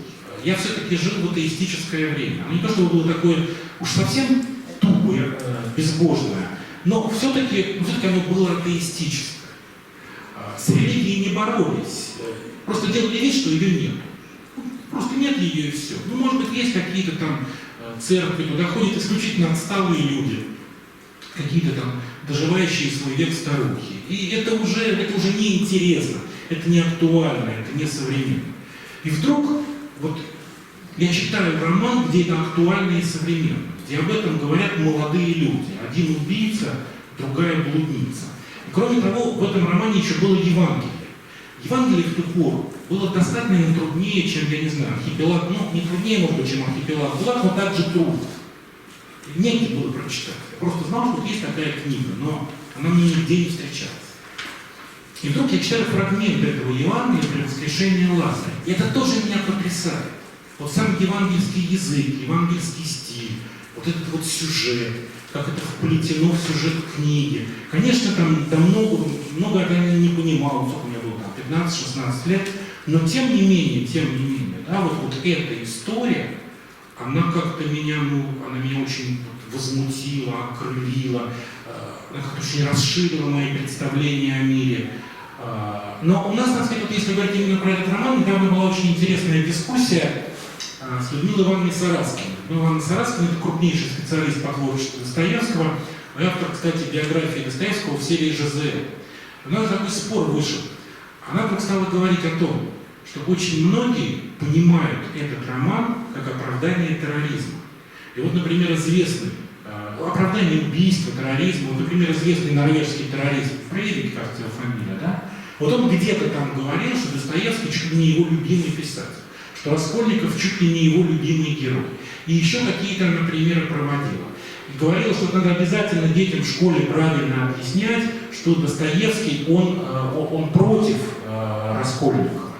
Я все-таки жил в атеистическое время. Оно не то, чтобы было такое уж совсем тупое, безбожное, но все-таки оно было атеистическое. С религией не боролись, просто делали вид, что ее нет. Просто нет ее и все. Ну, может быть, есть какие-то там церкви, туда ходят исключительно отсталые люди, какие-то там доживающие свой век старухи. И это уже неинтересно, это не актуально, это не современно. И вдруг, вот я читаю роман, где это актуально и современно, где об этом говорят молодые люди. Один убийца, другая блудница. И кроме того, в этом романе еще было Евангелие. Евангелие в ту пору было достаточно труднее, чем, я не знаю, архипелаг, ну, не труднее, может быть, чем архипелаг Булак, но также трудно. Негде было прочитать. Я просто знал, что есть такая книга, но она мне нигде не встречалась. И вдруг я читаю фрагмент этого Евангелия при воскрешении Лазаря. И это тоже меня потрясает. Вот сам евангельский язык, евангельский стиль, вот этот вот сюжет, как это вплетено в сюжет книги. Конечно, там много я не понимаю. мало, сколько мне было, там, 15-16 лет, но тем не менее, да, вот эта история, она как-то меня, она меня очень возмутила, окрылила, она как-то очень расширила мои представления о мире. Но у нас, надо сказать, вот если говорить именно про этот роман, недавно была очень интересная дискуссия с Людмилой Ивановной Сараскиной. Людмила Ивановна Сараскина — это крупнейший специалист по творчеству Достоевского, автор, кстати, биографии Достоевского в серии «ЖЗЛ». У нас такой спор вышел. Она вдруг стала говорить о том, что очень многие понимают этот роман как оправдание терроризма. И вот, например, известный оправдание убийства, терроризма, вот, например, известный норвежский террорист Фрейдик, кажется, его фамилия, да? Вот он где-то там говорил, что Достоевский чуть ли не его любимый писатель, что Раскольников чуть ли не его любимый герой. И еще какие-то, например, проводила. И говорила, что надо обязательно детям в школе правильно объяснять, что Достоевский, он против Раскольникова.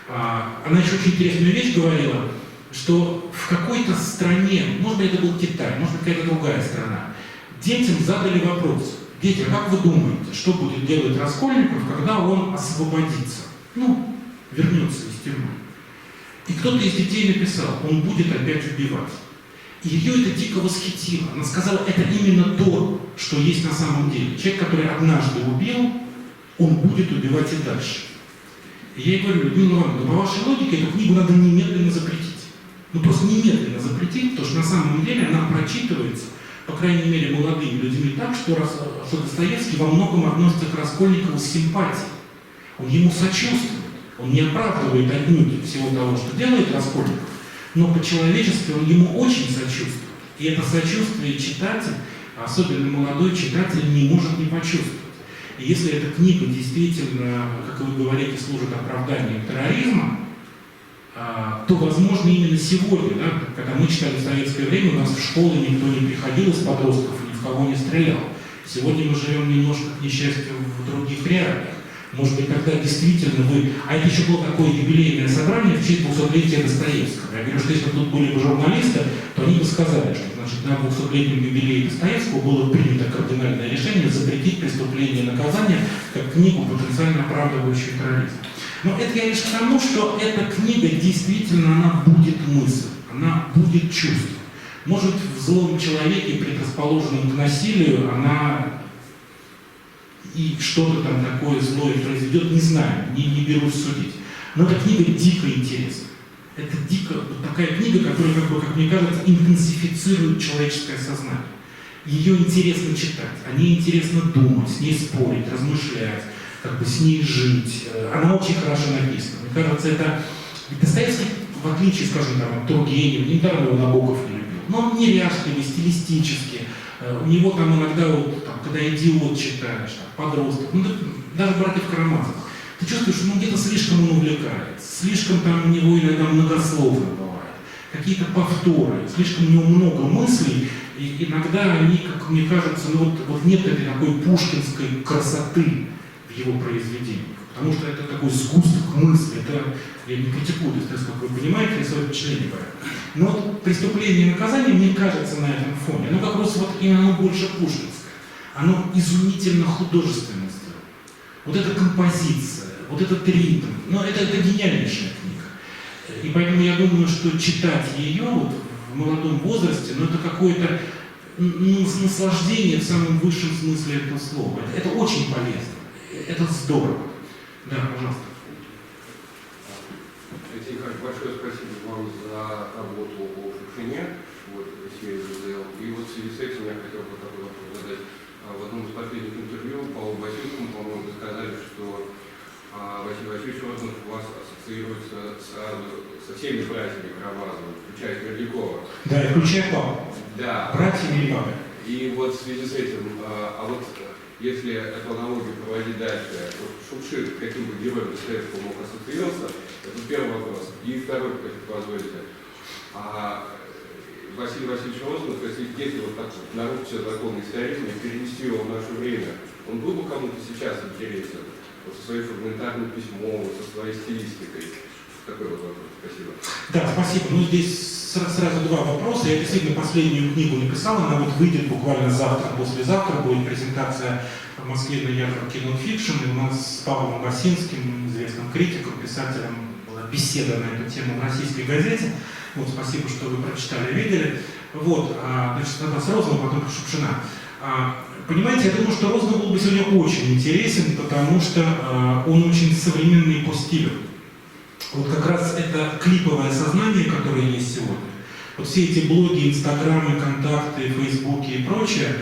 Она еще очень интересную вещь говорила, что в какой-то стране, может быть, это был Китай, может быть, какая-то другая страна, детям задали вопрос: дети, а как вы думаете, что будет делать Раскольников, когда он освободится? Вернется из тюрьмы. И кто-то из детей написал: он будет опять убивать. И ее это дико восхитило. Она сказала: это именно то, что есть на самом деле. Человек, который однажды убил, он будет убивать и дальше. И я ей говорю: Людмила Ивановна, по вашей логике эту книгу надо немедленно запретить. Просто немедленно запретить, потому что на самом деле она прочитывается, по крайней мере, молодыми людьми так, что Достоевский во многом относится к Раскольникову с симпатией. Он ему сочувствует, он не оправдывает отнюдь всего того, что делает Раскольников, но по-человечески он ему очень сочувствует. И это сочувствие читатель, особенно молодой читатель, не может не почувствовать. И если эта книга действительно, как вы говорите, служит оправданием терроризма, то, возможно, именно сегодня, да, когда мы читали в советское время, у нас в школы никто не приходил из подростков, ни в кого не стрелял. Сегодня мы живем немножко, к несчастью, в других реалиях. Может быть, когда действительно вы... А это еще было такое юбилейное собрание в честь 200-летия Достоевского. Я говорю, что если бы тут были бы журналисты, то они бы сказали, что, значит, на 200-летнем юбилее Достоевского было принято кардинальное решение запретить «Преступление и наказание» как книгу, потенциально оправдывающую терроризм. Но это я лишь к тому, что эта книга действительно, она будет мысль, она будет чувство. Может, в злом человеке, предрасположенном к насилию, она и что-то там такое злое произведет, не знаю, не берусь судить. Но эта книга дико интересна. Это дико, вот такая книга, которая, как мне кажется, интенсифицирует человеческое сознание. Ее интересно читать, о ней интересно думать, с ней спорить, размышлять, с ней жить. Она очень хорошо написана. Мне кажется, это... Достоевский, в отличие, скажем, от Тургенева, недаром его Набоков не любил, но он неряшливый, стилистически. У него там иногда, когда «Идиот» читаешь, «Подросток», даже «Братьев Карамазовых», ты чувствуешь, что где-то слишком он увлекается, слишком там у него иногда многословно бывает, какие-то повторы, слишком у него много мыслей, и иногда они, как мне кажется, нет этой такой пушкинской красоты в его произведениях, потому что это такой сгусток мысли, это, я не критикую, как вы понимаете, я свое впечатление говорю. Но вот «Преступление и наказание», мне кажется, на этом фоне, оно как раз именно больше пушкинское, оно изумительно художественно сделано. Вот эта композиция, вот этот ритм, это гениальнейшая книга. И поэтому я думаю, что читать ее в молодом возрасте, это какое-то наслаждение в самом высшем смысле этого слова. Это очень полезно, это здорово. Да, пожалуйста. Алексей Михайлович, большое спасибо вам за работу о Шукшине, в серии ЖЗЛ. И в связи с этим я хотел бы такой вопрос задать. В одном из последних интервью Павлу Васильевскому, по-моему, вы сказали, что Василий Васильевич Рознов у вас ассоциируется со всеми братьями Карамазовых, включая Пердякова. Да, и включая папу. Да. Братьями или папой. И в связи с этим, если эту аналогию проводить дальше, Шукшин каким бы героем Достоевского мог ассоциироваться, это первый вопрос. И второй, если позволите. Василий Васильевич Рознов, если нарушить все законы историзма и перенести его в наше время, он был бы кому-то сейчас интересен со своим фрагментарным письмом, со своей стилистикой? Такой вот вопрос. Спасибо. Да, спасибо. Здесь Сразу два вопроса. Я действительно последнюю книгу написал, она вот выйдет буквально завтра, послезавтра будет презентация в Москве на ярмарке «Нонфикшн», и у нас с Павлом Басинским, известным критиком, писателем, была беседа на эту тему в российской газете. Вот, спасибо, что вы прочитали, видели. Вот, значит, тогда с Розаном, потом про Шукшина. Понимаете, я думаю, что Розанов был бы сегодня очень интересен, потому что он очень современный по стилю. Вот как раз это клиповое сознание, которое есть сегодня. Вот все эти блоги, инстаграмы, контакты, фейсбуки и прочее,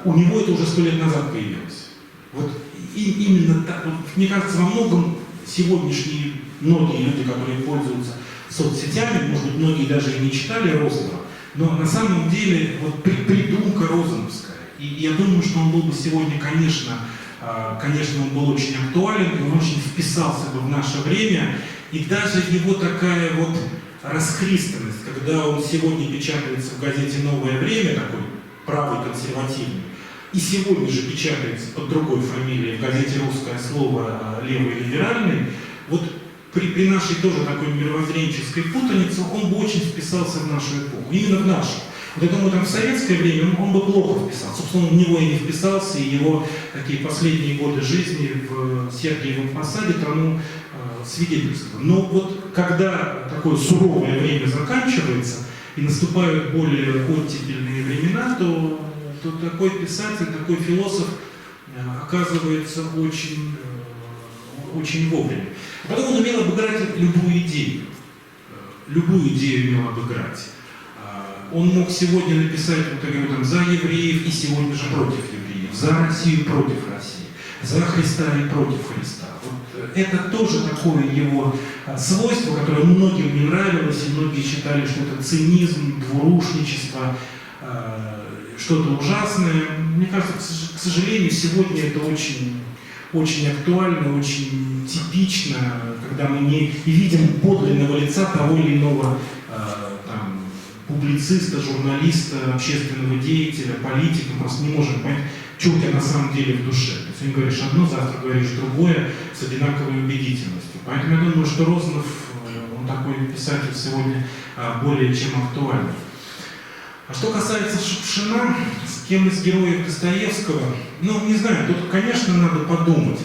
у него это уже 100 лет назад появилось. Вот именно так, вот, мне кажется, во многом сегодняшние многие люди, которые пользуются соцсетями, может быть, многие даже и не читали Розанова, но на самом деле вот придумка розановская. И я думаю, что он был бы сегодня, конечно, он был очень актуален, и он очень вписался бы в наше время, и даже его такая вот расхристанность, когда он сегодня печатается в газете «Новое время», такой правый, консервативный, и сегодня же печатается под другой фамилией в газете «Русское слово» левый либеральный, вот при нашей тоже такой мировоззренческой путанице он бы очень вписался в нашу эпоху, именно в нашу. Вот я думаю, там в советское время он бы плохо вписался. Собственно, он в него и не вписался, и его такие последние годы жизни в Сергиевом Посаде тому свидетельствуют. Но вот когда такое суровое время заканчивается и наступают более оттепельные времена, то такой писатель, такой философ оказывается очень вовремя. Потом он умел обыграть любую идею. Любую идею умел обыграть. Он мог сегодня написать, вот я говорю, там, за евреев и сегодня же против евреев, за Россию против России, за Христа и против Христа. Вот это тоже такое его свойство, которое многим не нравилось, и многие считали, что это цинизм, двурушничество, что-то ужасное. Мне кажется, к сожалению, сегодня это очень актуально, очень типично, когда мы не видим подлинного лица того или иного публициста, журналиста, общественного деятеля, политика, просто не можем понять, что у тебя на самом деле в душе. Ты сегодня говоришь одно, завтра говоришь другое с одинаковой убедительностью. Поэтому я думаю, что Розанов, он такой писатель сегодня более чем актуальный. А что касается Шукшина, с кем из героев Достоевского, не знаю, тут, конечно, надо подумать.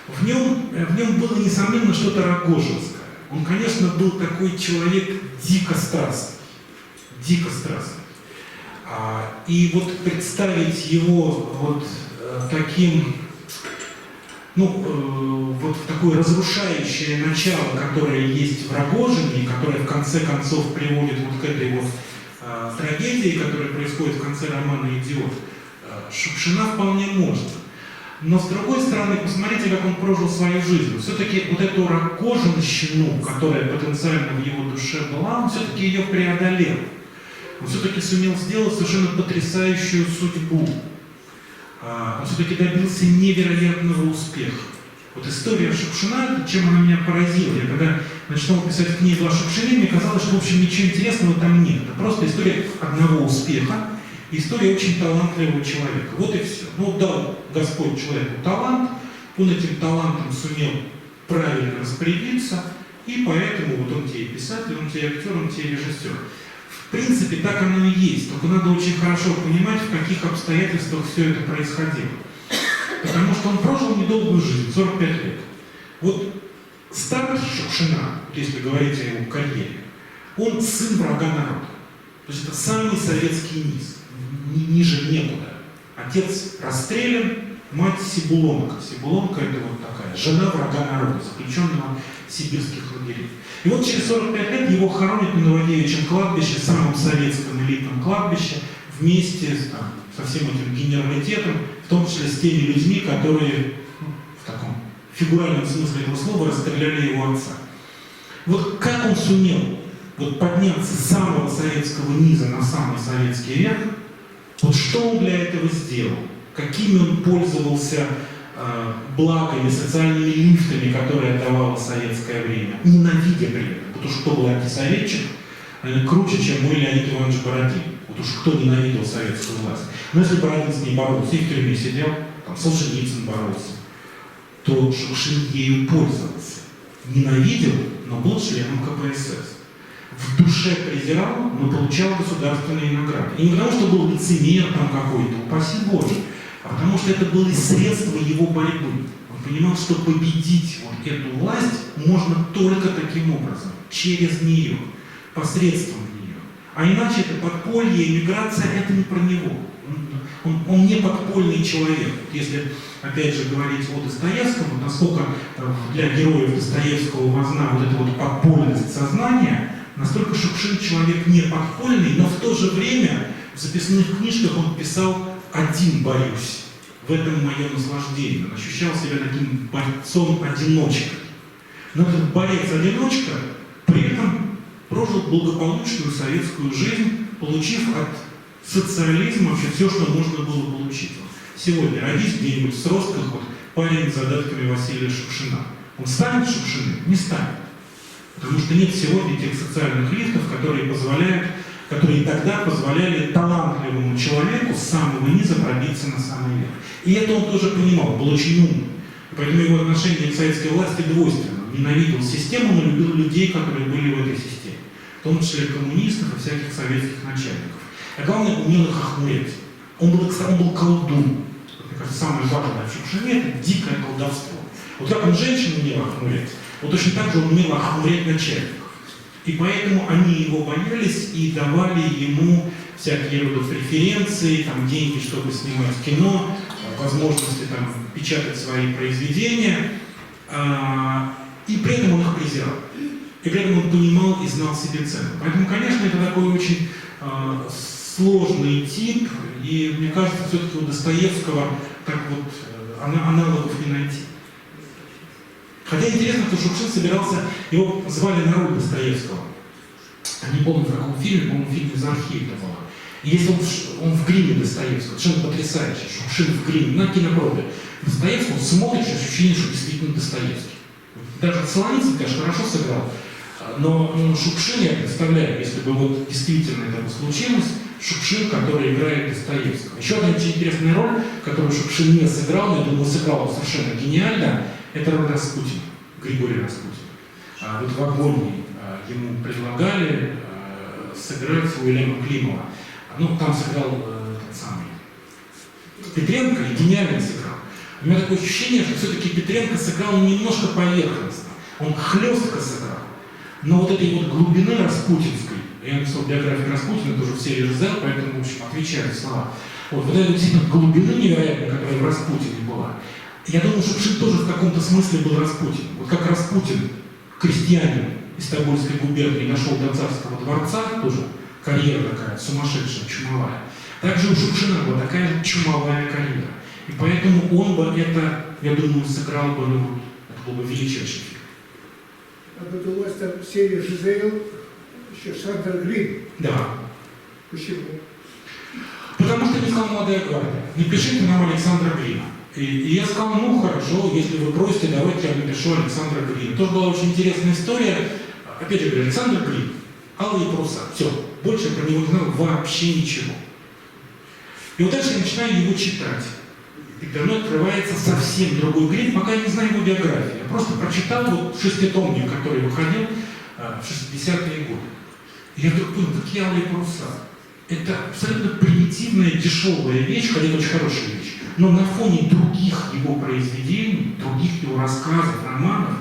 В нем было, несомненно, что-то рогожинское. Он, конечно, был такой человек дико страстный. Дико страстный. И вот представить его вот таким, вот в такое разрушающее начало, которое есть в Рогожине, и которое в конце концов приводит вот к этой вот трагедии, которая происходит в конце романа «Идиот», Шукшина вполне может. Но с другой стороны, посмотрите, как он прожил свою жизнь. Все-таки вот эту рогожинщину, которая потенциально в его душе была, он все-таки ее преодолел. Он все-таки сумел сделать совершенно потрясающую судьбу. Он все-таки добился невероятного успеха. Вот история Шукшина, чем она меня поразила. Я когда начинал писать книгу о Шукшине, мне казалось, что, в общем, ничего интересного там нет. Это просто история одного успеха, история очень талантливого человека. Вот и все. Дал Господь человеку талант, он этим талантом сумел правильно распорядиться, и поэтому вот он тебе и писатель, он тебе актер, он тебе режиссер. В принципе, так оно и есть, только надо очень хорошо понимать, в каких обстоятельствах все это происходило. Потому что он прожил недолгую жизнь, 45 лет. Вот старт Шукшина, если говорить о его карьере, он сын врага народа. То есть это самый советский низ, ниже некуда. Отец расстрелян, мать Сибулонка. Сибулонка — это вот такая жена врага народа, заключенного в сибирских лагерях. И вот через 45 лет его хоронят на Новодевичьем кладбище, самом советском элитном кладбище, вместе со всем этим генералитетом, в том числе с теми людьми, которые в таком фигуральном смысле этого слова расстреляли его отца. Вот как он сумел подняться с самого советского низа на самый советский верх, вот что он для этого сделал, какими он пользовался благами, социальными лифтами, которые отдавало советское время, ненавидя при этом. Вот уж кто был антисоветчик, круче, чем мой Леонид Иванович Бородин. Вот уж кто ненавидел советскую власть. Но если Бородин с ней боролся и в тюрьме сидел, там Солженицын боролся, то Шукшин ею пользовался. Ненавидел, но был членом КПСС. в душе презирал, но получал государственные награды. И не потому, что был лицемер там какой-то, упаси Боже, а потому что это было средство его борьбы. Он понимал, что победить вот эту власть можно только таким образом, через нее, посредством нее. А иначе это подполье, эмиграция, это не про него. Он не подпольный человек. Если, опять же, говорить о Достоевском, насколько для героев Достоевского важна вот эта вот подпольность сознания, настолько Шукшин человек не подпольный, но в то же время в записных книжках он писал «один борюсь». В этом мое наслаждение. Он ощущал себя таким борцом-одиночкой. Но этот борец-одиночка при этом прожил благополучную советскую жизнь, получив от социализма вообще все, что можно было получить. Сегодня родись где-нибудь в Сростках, вот, парень с задатками Василия Шукшина. Он станет Шукшиным? Не станет. Потому что нет сегодня тех социальных лифтов, которые тогда позволяли талантливому человеку с самого низа пробиться на самый верх. И это он тоже понимал, был очень умный. Поэтому его отношение к советской власти двойственно. Он ненавидел систему, но любил людей, которые были в этой системе. В том числе коммунистов и всяких советских начальников. А главное, умел их охмурять. Он был колдун. Мне кажется, самое важное в Шукшине – это дикое колдовство. Вот как он женщину умел охмурять, вот точно так же он умел охмурять начальников. И поэтому они его боялись и давали ему всякие рода преференции, там, деньги, чтобы снимать кино, возможности там, печатать свои произведения. И при этом он их презирал. И при этом он понимал и знал себе цену. Поэтому, конечно, это такой очень сложный тип, и мне кажется, все-таки у Достоевского так вот аналогов не найти. Хотя интересно, что Шукшин собирался, его звали на роль Достоевского. Я не помню, в каком фильме, по-моему, фильм из архива это было. И если он в гриме Достоевского, совершенно потрясающе, Шукшин в гриме, на кинопробе. Достоевского смотришь, ощущение, что действительно Достоевский. Даже Солоницын, конечно, хорошо сыграл, но Шукшин, я представляю, если бы вот действительно это бы случилось, Шукшин, который играет Достоевского. Еще одна очень интересная роль, которую Шукшин не сыграл, но я думаю, сыграл совершенно гениально, это роль Распутина, Григория Распутина. Вот в «Агонии» ему предлагали сыграть Уильяма Климова. Ну, там сыграл тот самый Петренко и гениально сыграл. У меня такое ощущение, что все-таки Петренко сыграл немножко поверхностно. Он хлестко сыграл. Но вот этой вот глубины распутинской, я написал биографию Распутина, тоже в серии «Жизель», поэтому, в общем, отвечаю слова. Вот этой действительно глубины невероятной, которая в Распутине была, я думаю, что Шукшин тоже в каком-то смысле был Распутин. Вот как Распутин, крестьянин из Тобольской губернии, дошел до царского дворца, тоже карьера такая сумасшедшая, чумовая. Также у Шукшина была такая же чумовая карьера. И поэтому он бы это, я думаю, сыграл бы, ну, это был бы величайший фильм. А вот у вас там серия «Жизель», еще Шандер Грин. Да. Почему? Потому что не сказал «Молодая гвардия». Не пишите нам Александра Грина. И я сказал, ну хорошо, если вы просите, давайте я напишу Александра Грина. Тоже была очень интересная история. Опять же говорю, Александр Грин, «Алые паруса». Все, больше про него не знал вообще ничего. И вот дальше я начинаю его читать. И передо мной открывается совсем другой Грин, пока я не знаю его биографии. Я просто прочитал вот шеститомник, который выходил в 60-е годы. И я вдруг понял, какие «Алые паруса». Это абсолютно примитивная, дешевая вещь, хотя это очень хорошая вещь. Но на фоне других его произведений, других его рассказов, романов,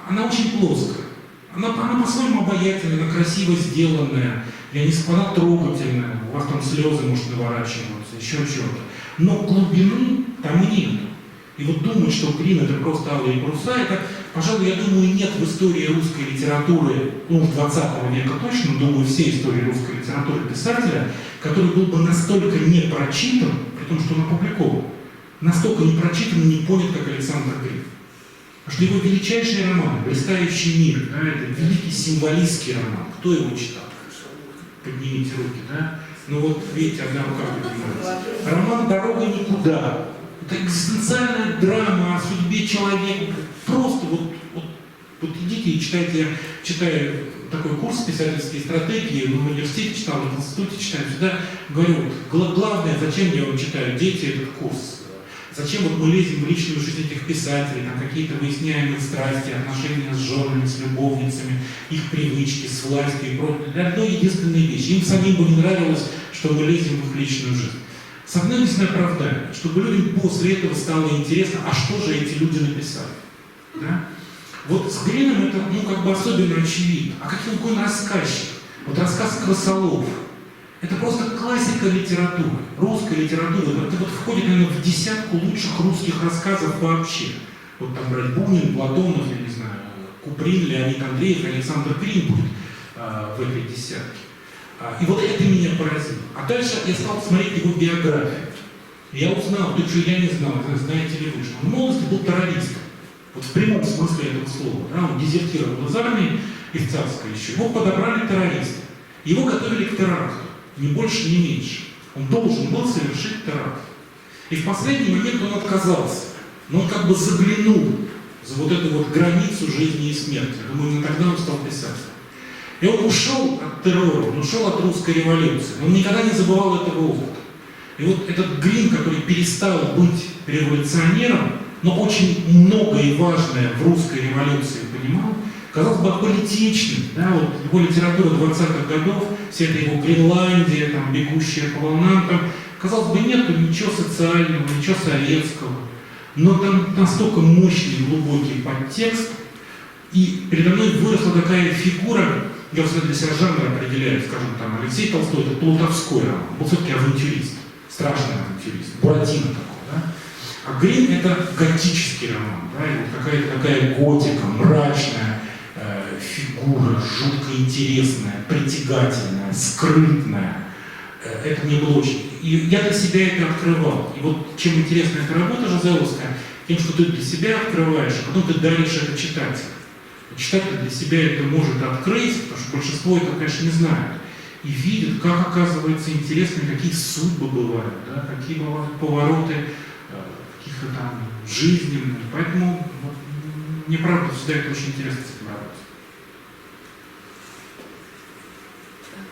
она очень плоская. Она по-своему обаятельная, она красиво сделанная, она трогательная, у вас там слезы, может, наворачиваются, еще что-то. Но глубины там нет. И вот думать, что Грин это просто «Алые паруса», это, пожалуй, я думаю, нет в истории русской литературы, ну, 20 века точно, думаю, всей истории русской литературы писателя, который был бы настолько не прочитан, при том, что он опубликован, настолько не прочитан и не понят, как Александр Грин. Потому что его величайший роман «Блистающий мир», да, это великий символистский роман. Кто его читал? Поднимите руки, да? Ну вот, видите, одна рука поднимается. Роман «Дорога никуда». Это экзистенциальная драма о судьбе человека. Просто вот идите и читайте. Я читаю такой курс писательской стратегии, в университете читал, в институте читаю, всегда говорю, главное, зачем я вам читаю, дети, этот курс. Зачем вот мы лезем в личную жизнь этих писателей, там какие-то выясняем их страсти, отношения с женами, с любовницами, их привычки, с властью и прочее. Для одной единственной вещи. Им самим бы не нравилось, что мы лезем в их личную жизнь. С одной стороны оправдание, чтобы людям после этого стало интересно, а что же эти люди написали. Да? Вот с Грином это как бы особенно очевидно. А какой он рассказчик? Вот рассказ «Крысолов». Это просто классика литературы, русской литературы. Это вот входит, наверное, в десятку лучших русских рассказов вообще. Вот там брать Бунин, Платонов, я не знаю, Куприн, Леонид Андреев, Александр Крин будет в этой десятке. И вот это меня поразило. А дальше я стал смотреть его биографию. Я узнал, то, что я не знал, знаете ли вы, что он в молодости был террористом. Вот в прямом смысле этого слова. Да? Он дезертировал из армии, из царской еще. Его подобрали террористы. Его готовили к теракту. Ни больше, ни меньше. Он должен был совершить теракт. И в последний момент он отказался. Но он как бы заглянул за вот эту вот границу жизни и смерти. Я думаю, именно тогда он стал писателем. И он ушел от террора, он ушел от русской революции. Он никогда не забывал этого опыта. И вот этот Грин, который перестал быть революционером, но очень многое и важное в русской революции понимал, казалось бы, аполитичным. Да? Вот его литература 20-х годов, вся эта его Гренландия, там, бегущая по волнам, там, казалось бы, нету ничего социального, ничего советского. Но там настолько мощный, глубокий подтекст, и передо мной выросла такая фигура, я вот для себя жанр определяю, скажем, там, Алексей Толстой, это плутовской роман, был все-таки авантюрист, страшный авантюрист, Буратино такой, да? А Грин это готический роман, да, и вот какая-то такая готика, мрачная фигура, жутко интересная, притягательная, скрытная. Это мне было очень... И я для себя это открывал. И вот чем интересна эта работа Жизеловская, тем, что ты для себя открываешь, а потом ты даришь это читателю. Читатель для себя это может открыть, потому что большинство это, конечно, не знает. И видит, как, оказывается, интересно, какие судьбы бывают, да, какие бывают повороты каких-то там жизненных. Поэтому вот, мне, правда, всегда это очень интересно с этим работать.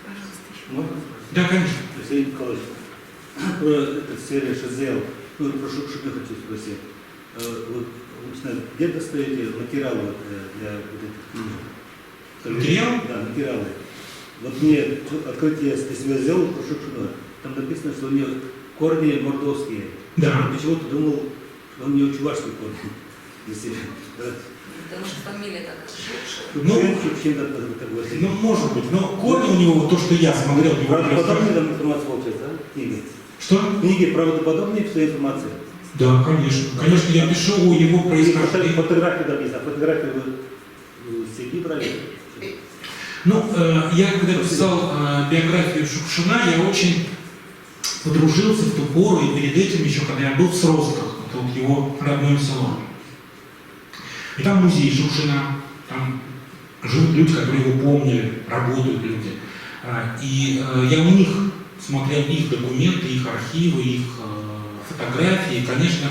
Пожалуйста, еще. Можно? Да, конечно. Алексей Николаевич, про эту серию Жизел, про Шукшина хочу спросить. Вот, где достаете материалы для вот этих книг? Материал? Да, материалы. Вот мне открытие для себя сделал про Шукшина. Там написано, что у нее корни мордовские. Да. Я почему-то думал, что у нее чувашские корни. Потому что фамилия такая. Ну, может быть, но корни у него, то, что я смотрел, его Правдоподобная там информация получается, да? Книги. Что? Книги правдоподобные, вся информация. Да, конечно. Конечно, я пишу о его происхождении. Фотографии там есть, а фотографии вы с CD брали? Ну, я когда писал биографию Шукшина, я очень подружился в ту пору и перед этим еще, когда я был в Сросках, это вот его родное село. И там музей Шукшина, там живут люди, которые его помнили, работают люди. И я у них смотрел их документы, их архивы, их фотографии, и, конечно,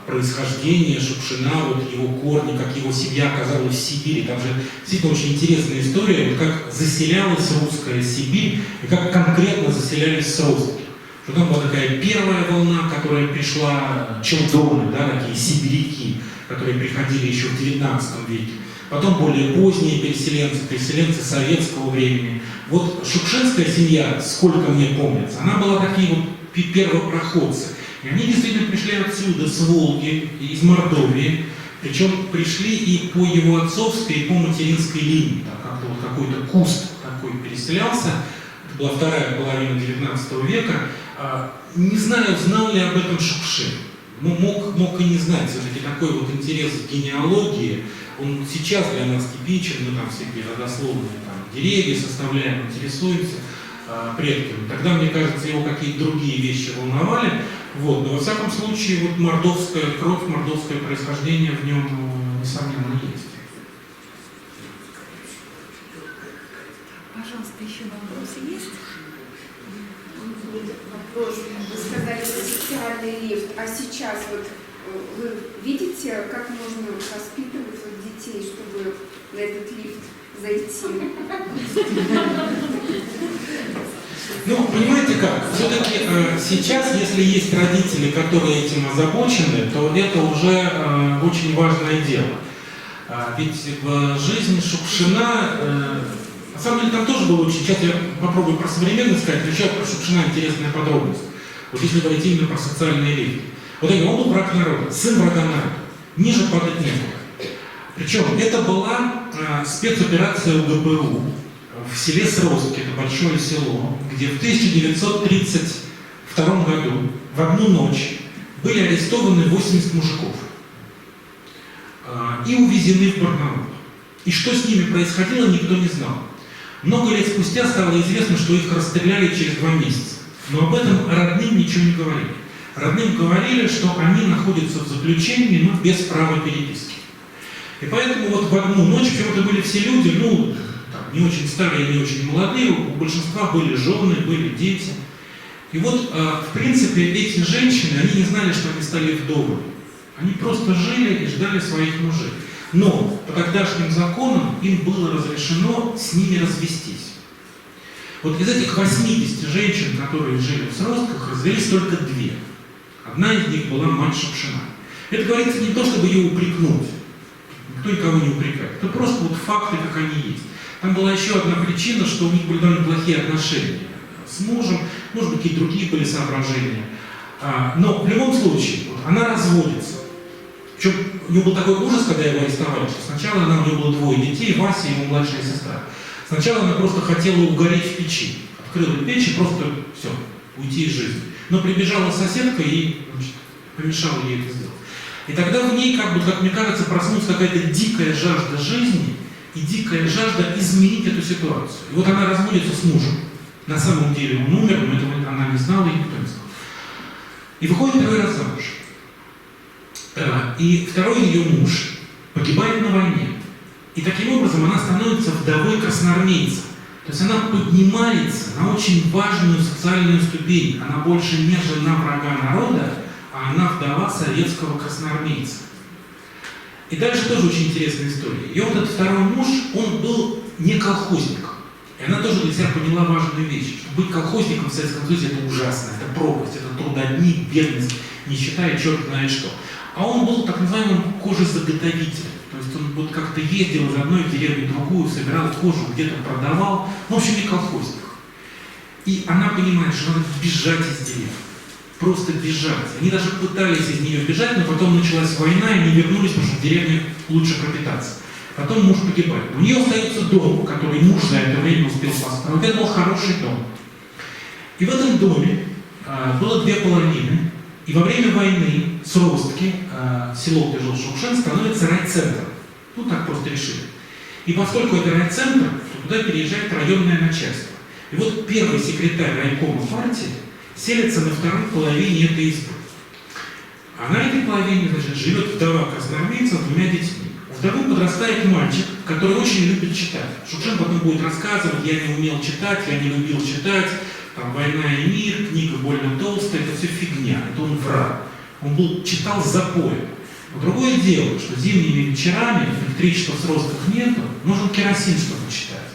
происхождение Шукшина, вот его корни, как его семья оказалась в Сибири. Там же действительно очень интересная история, вот как заселялась русская Сибирь и как конкретно заселялись сростки. Что там была такая первая волна, которая пришла, челдоны, да, такие сибиряки, которые приходили еще в XIX веке. Потом более поздние переселенцы советского времени. Вот шукшинская семья, сколько мне помнится, она была такие вот первопроходцы. И они действительно пришли отсюда, с Волги, из Мордовии. Причем пришли и по его отцовской, и по материнской линии. Там как-то вот какой-то куст такой переселялся. Это была вторая половина XIX века. Не знаю, знал ли об этом Шукшин. Ну, мог и не знать. Все-таки такой вот интерес к генеалогии, он сейчас для нас типичен. Мы там всякие родословные там, деревья составляем, интересуемся предками. Тогда, мне кажется, его какие-то другие вещи волновали. Вот. Но во всяком случае, вот мордовская кровь, мордовское происхождение в нем, несомненно, есть. Пожалуйста, еще вопросы есть? Вопрос. Вы сказали про социальный лифт, а сейчас вот вы видите, как можно воспитывать вот детей, чтобы на этот лифт зайти? Ну, понимаете как, все-таки сейчас, если есть родители, которые этим озабочены, то это уже очень важное дело. Ведь в жизни Шукшина, на самом деле там тоже было очень, сейчас я попробую про современность сказать, но еще про Шукшина интересная подробность. Вот если говорить именно про социальные лифты. Вот я говорю, он был враг народа, сын врага народа, ниже падать некуда. Причем это была спецоперация УГБУ в селе Сростки, это большое село, где в 1932 году в одну ночь были арестованы 80 мужиков и увезены в Барнаул. И что с ними происходило, никто не знал. Много лет спустя стало известно, что их расстреляли через 2 месяца. Но об этом родным ничего не говорили. Родным говорили, что они находятся в заключении, но без права переписки. И поэтому вот в одну ночь, причем это были все люди, ну, не очень старые, не очень молодые, у большинства были жены, были дети. И вот, в принципе, эти женщины, они не знали, что они стали вдовами. Они просто жили и ждали своих мужей. Но по тогдашним законам им было разрешено с ними развестись. Вот из этих 80 женщин, которые жили в Сростках, развелись только 2. Одна из них была мать Шукшина. Это говорится не то, чтобы ее упрекнуть. Никто никого не упрекает. Это просто вот факты, как они есть. Там была еще одна причина, что у них были довольно плохие отношения с мужем, может быть, какие-то другие были соображения. Но в любом случае, вот, она разводится. Причем у нее был такой ужас, когда его арестовали, что сначала у нее было 2 детей, Вася и его младшая сестра. Сначала она просто хотела угореть в печи. Открыла печь и просто все, уйти из жизни. Но прибежала соседка и, значит, помешала ей это сделать. И тогда в ней, как мне кажется, проснулась какая-то дикая жажда жизни и дикая жажда изменить эту ситуацию. И вот она разводится с мужем. На самом деле он умер, но этого она не знала и никто не знал. И выходит 2 раз замуж. И второй ее муж погибает на войне. И таким образом она становится вдовой красноармейца. То есть она поднимается на очень важную социальную ступень. Она больше не жена врага народа, а она вдова советского красноармейца. И дальше тоже очень интересная история. И вот этот второй муж, он был не колхозник. И она тоже для себя поняла важную вещь, что быть колхозником в Советском Союзе это ужасно, это пропасть, это трудодни, бедность, нищета и черт знает что. А он был так называемым кожезаготовителем. То есть он вот как-то ездил из одной деревни в другую, собирал кожу, где-то продавал. В общем, не колхозник. И она понимает, что надо бежать из деревни. Просто бежать. Они даже пытались из нее бежать, но потом началась война, и они вернулись, потому что в деревне лучше пропитаться. Потом муж погибает. У нее остается дом, который муж за это время успел построить. Это был хороший дом. И в этом доме было 2 половины. И во время войны Сростки, село, где жил Шукшин, становится райцентром. Ну, так просто решили. И поскольку это райцентр, то туда переезжает районное начальство. И вот первый секретарь райкома партии селится на второй половине этой избы. А на этой половине, значит, живет вдова красноармейца с 2 детьми. У вдовы подрастает мальчик, который очень любит читать. Шукшин потом будет рассказывать: я не умел читать, я не любил читать, там «Война и мир», книга больно толстая, это все фигня, это он враг. Он читал с запоем. Но другое дело, что зимними вечерами, электричества в Сростках нету, нужен керосин, чтобы читать.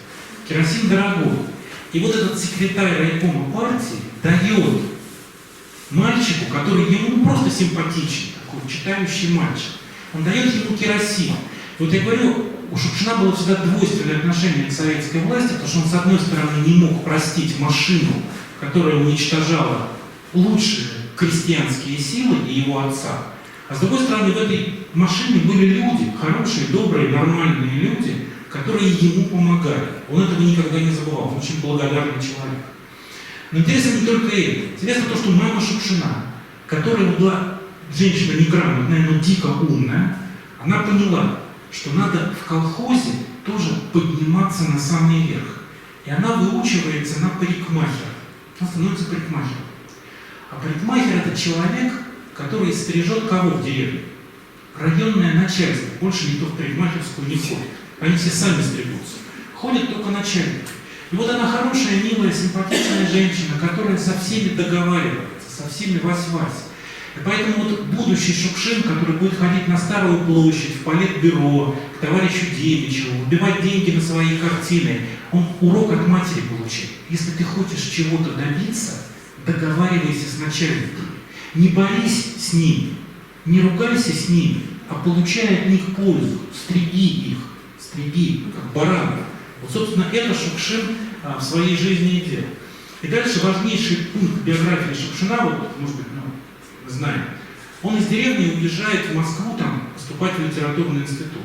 Керосин дорогой. И вот этот секретарь райкома партии дает мальчику, который ему просто симпатичный, такой читающий мальчик, он дает ему керосин. И вот я говорю, у Шукшина было всегда двойственное отношение к советской власти, потому что он, с одной стороны, не мог простить машину, которая уничтожала лучшие крестьянские силы и его отца. А с другой стороны, в этой машине были люди, хорошие, добрые, нормальные люди, которые ему помогали. Он этого никогда не забывал, он очень благодарный человек. Но интересно не только это. Интересно то, что мама Шукшина, которая была женщина неграмотная, но дико умная, она поняла, что надо в колхозе тоже подниматься на самый верх. И она выучивается на парикмахера. Она становится парикмахером. А парикмахер — это человек, который стрижет кого в деревне? Районное начальство. Больше никто в парикмахерскую не ходит. Они все сами стригутся. Ходит только начальник. И вот она хорошая, милая, симпатичная женщина, которая со всеми договаривается, со всеми вась-вась. И поэтому вот будущий Шукшин, который будет ходить на Старую площадь, в Политбюро, к товарищу Демичеву, вбивать деньги на свои картины, он урок от матери получит. Если ты хочешь чего-то добиться, договаривайся с начальником. Не борись с ними, не ругайся с ними, а получай от них пользу. Стриги их, стриги, как баранов. Вот, собственно, это Шукшин в своей жизни и делал. И дальше важнейший пункт биографии Шукшина, вот, может быть, мы знаем, он из деревни уезжает в Москву там, поступать в литературный институт,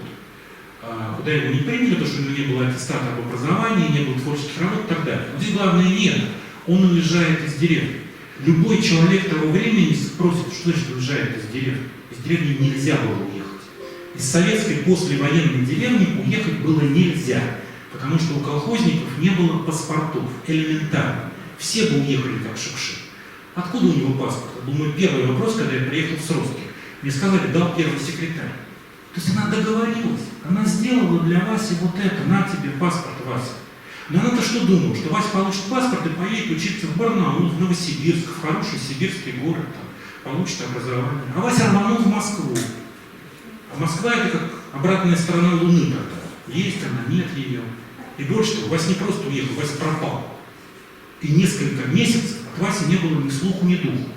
куда его не приняли, потому что у него не было аттестата об образовании, не было творческих работ и так далее. Но здесь главное не это. Он уезжает из деревни. Любой человек того времени спросит, что значит уезжает из деревни. Из деревни нельзя было уехать. Из советской послевоенной деревни уехать было нельзя, потому что у колхозников не было паспортов. Элементарно. Все бы уехали, как Шукшин. Откуда у него паспорт? Это был мой первый вопрос, когда я приехал с Русских. Мне сказали, дал первый секретарь. То есть она договорилась, она сделала для Васи вот это, на тебе паспорт, Вася. Но она-то что думала, что Вася получит паспорт и поедет учиться в Барнаул, в Новосибирск, в хороший сибирский город, там, получит образование. А Вася рванул в Москву. А Москва это как обратная сторона Луны тогда. Есть она, нет ее. И больше того, Вася не просто уехал, Вася пропал. И несколько месяцев от Васи не было ни слуху, ни духу.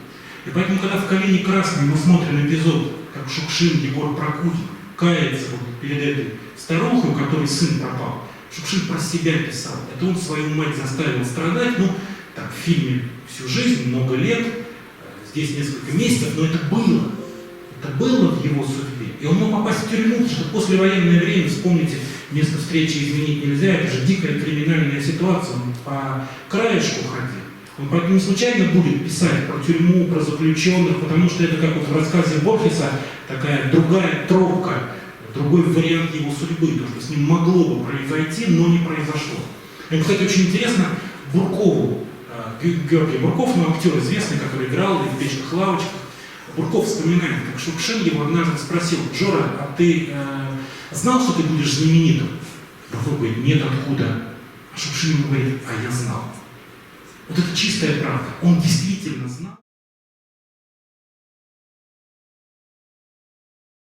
И поэтому, когда в «Калине красной» мы смотрим эпизод, как Шукшин, Егор Прокудин кается вот перед этой старухой, у которой сын пропал, Шукшин про себя писал. Это он свою мать заставил страдать, ну, так, в фильме всю жизнь, много лет, здесь несколько месяцев, но это было. Это было в его судьбе. И он мог попасть в тюрьму, потому что послевоенное время, вспомните, место встречи изменить нельзя, это же дикая криминальная ситуация, он по краешку ходил. Он поэтому не случайно будет писать про тюрьму, про заключенных, потому что это как вот в рассказе Борхеса такая другая тропка, другой вариант его судьбы, то, что с ним могло бы произойти, но не произошло. И, кстати, очень интересно Буркову, Георгий Бурков, ну, актер известный, который играл и в «Печных лавочках», Бурков вспоминает, как Шукшин его однажды спросил: «Жора, а ты знал, что ты будешь знаменитым?» Бурков говорит: «Нет, откуда?» А Шукшин ему говорит: «А я знал». Вот это чистая правда. Он действительно знал.